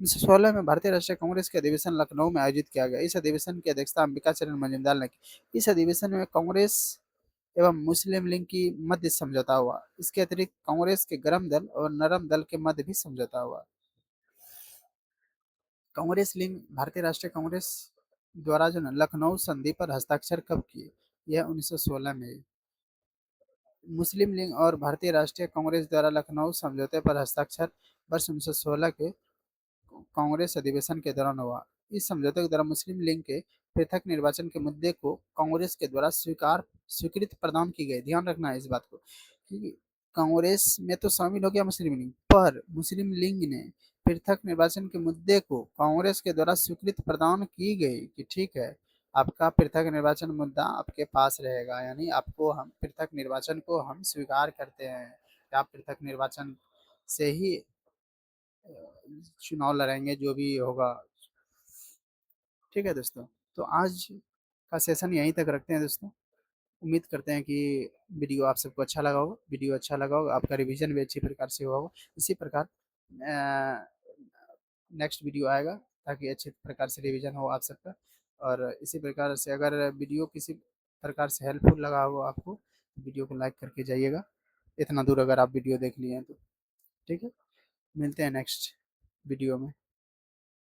1916 में भारतीय राष्ट्रीय कांग्रेस के अधिवेशन लखनऊ में आयोजित किया गया। इस अधिवेशन की अध्यक्षता अंबिका चरण मजूमदार ने की। इस अधिवेशन में कांग्रेस एवं मुस्लिम लीग की मध्य समझौता हुआ। इसके अतिरिक्त कांग्रेस के गरम दल और नरम दल के मध्य भी समझौता हुआ। कांग्रेस लीग भारतीय राष्ट्रीय कांग्रेस द्वारा जो है लखनऊ संधि पर हस्ताक्षर कब किए? यह 1916 में। मुस्लिम लीग और भारतीय राष्ट्रीय कांग्रेस द्वारा लखनऊ समझौते पर हस्ताक्षर वर्ष 1916 के कांग्रेस अधिवेशन के दौरान हुआ। इस समझौते के द्वारा मुस्लिम लीग के पृथक निर्वाचन के मुद्दे को कांग्रेस के द्वारा स्वीकृति प्रदान की गई। ध्यान रखना है इस बात को कि कांग्रेस में तो शामिल हो गया मुस्लिम लीग, पर मुस्लिम लीग ने पृथक निर्वाचन के मुद्दे को कांग्रेस के द्वारा स्वीकृति प्रदान की गई कि ठीक है, आपका पृथक निर्वाचन मुद्दा आपके पास रहेगा, यानी आपको हम पृथक निर्वाचन को हम स्वीकार करते हैं कि आप पृथक निर्वाचन से ही चुनाव लड़ेंगे जो भी होगा। ठीक है दोस्तों, तो आज का सेशन यहीं तक रखते हैं दोस्तों। उम्मीद करते हैं कि वीडियो आप सबको अच्छा लगा होगा। वीडियो अच्छा लगा होगा, आपका रिवीजन भी अच्छी प्रकार से हुआ होगा। इसी प्रकार नेक्स्ट वीडियो आएगा ताकि अच्छे प्रकार से रिवीजन हो आप सबका। और इसी प्रकार से अगर वीडियो किसी प्रकार से हेल्पफुल लगा हो आपको, वीडियो को लाइक करके जाइएगा, इतना दूर अगर आप वीडियो देख लिए हैं तो। ठीक है, मिलते हैं नेक्स्ट वीडियो में।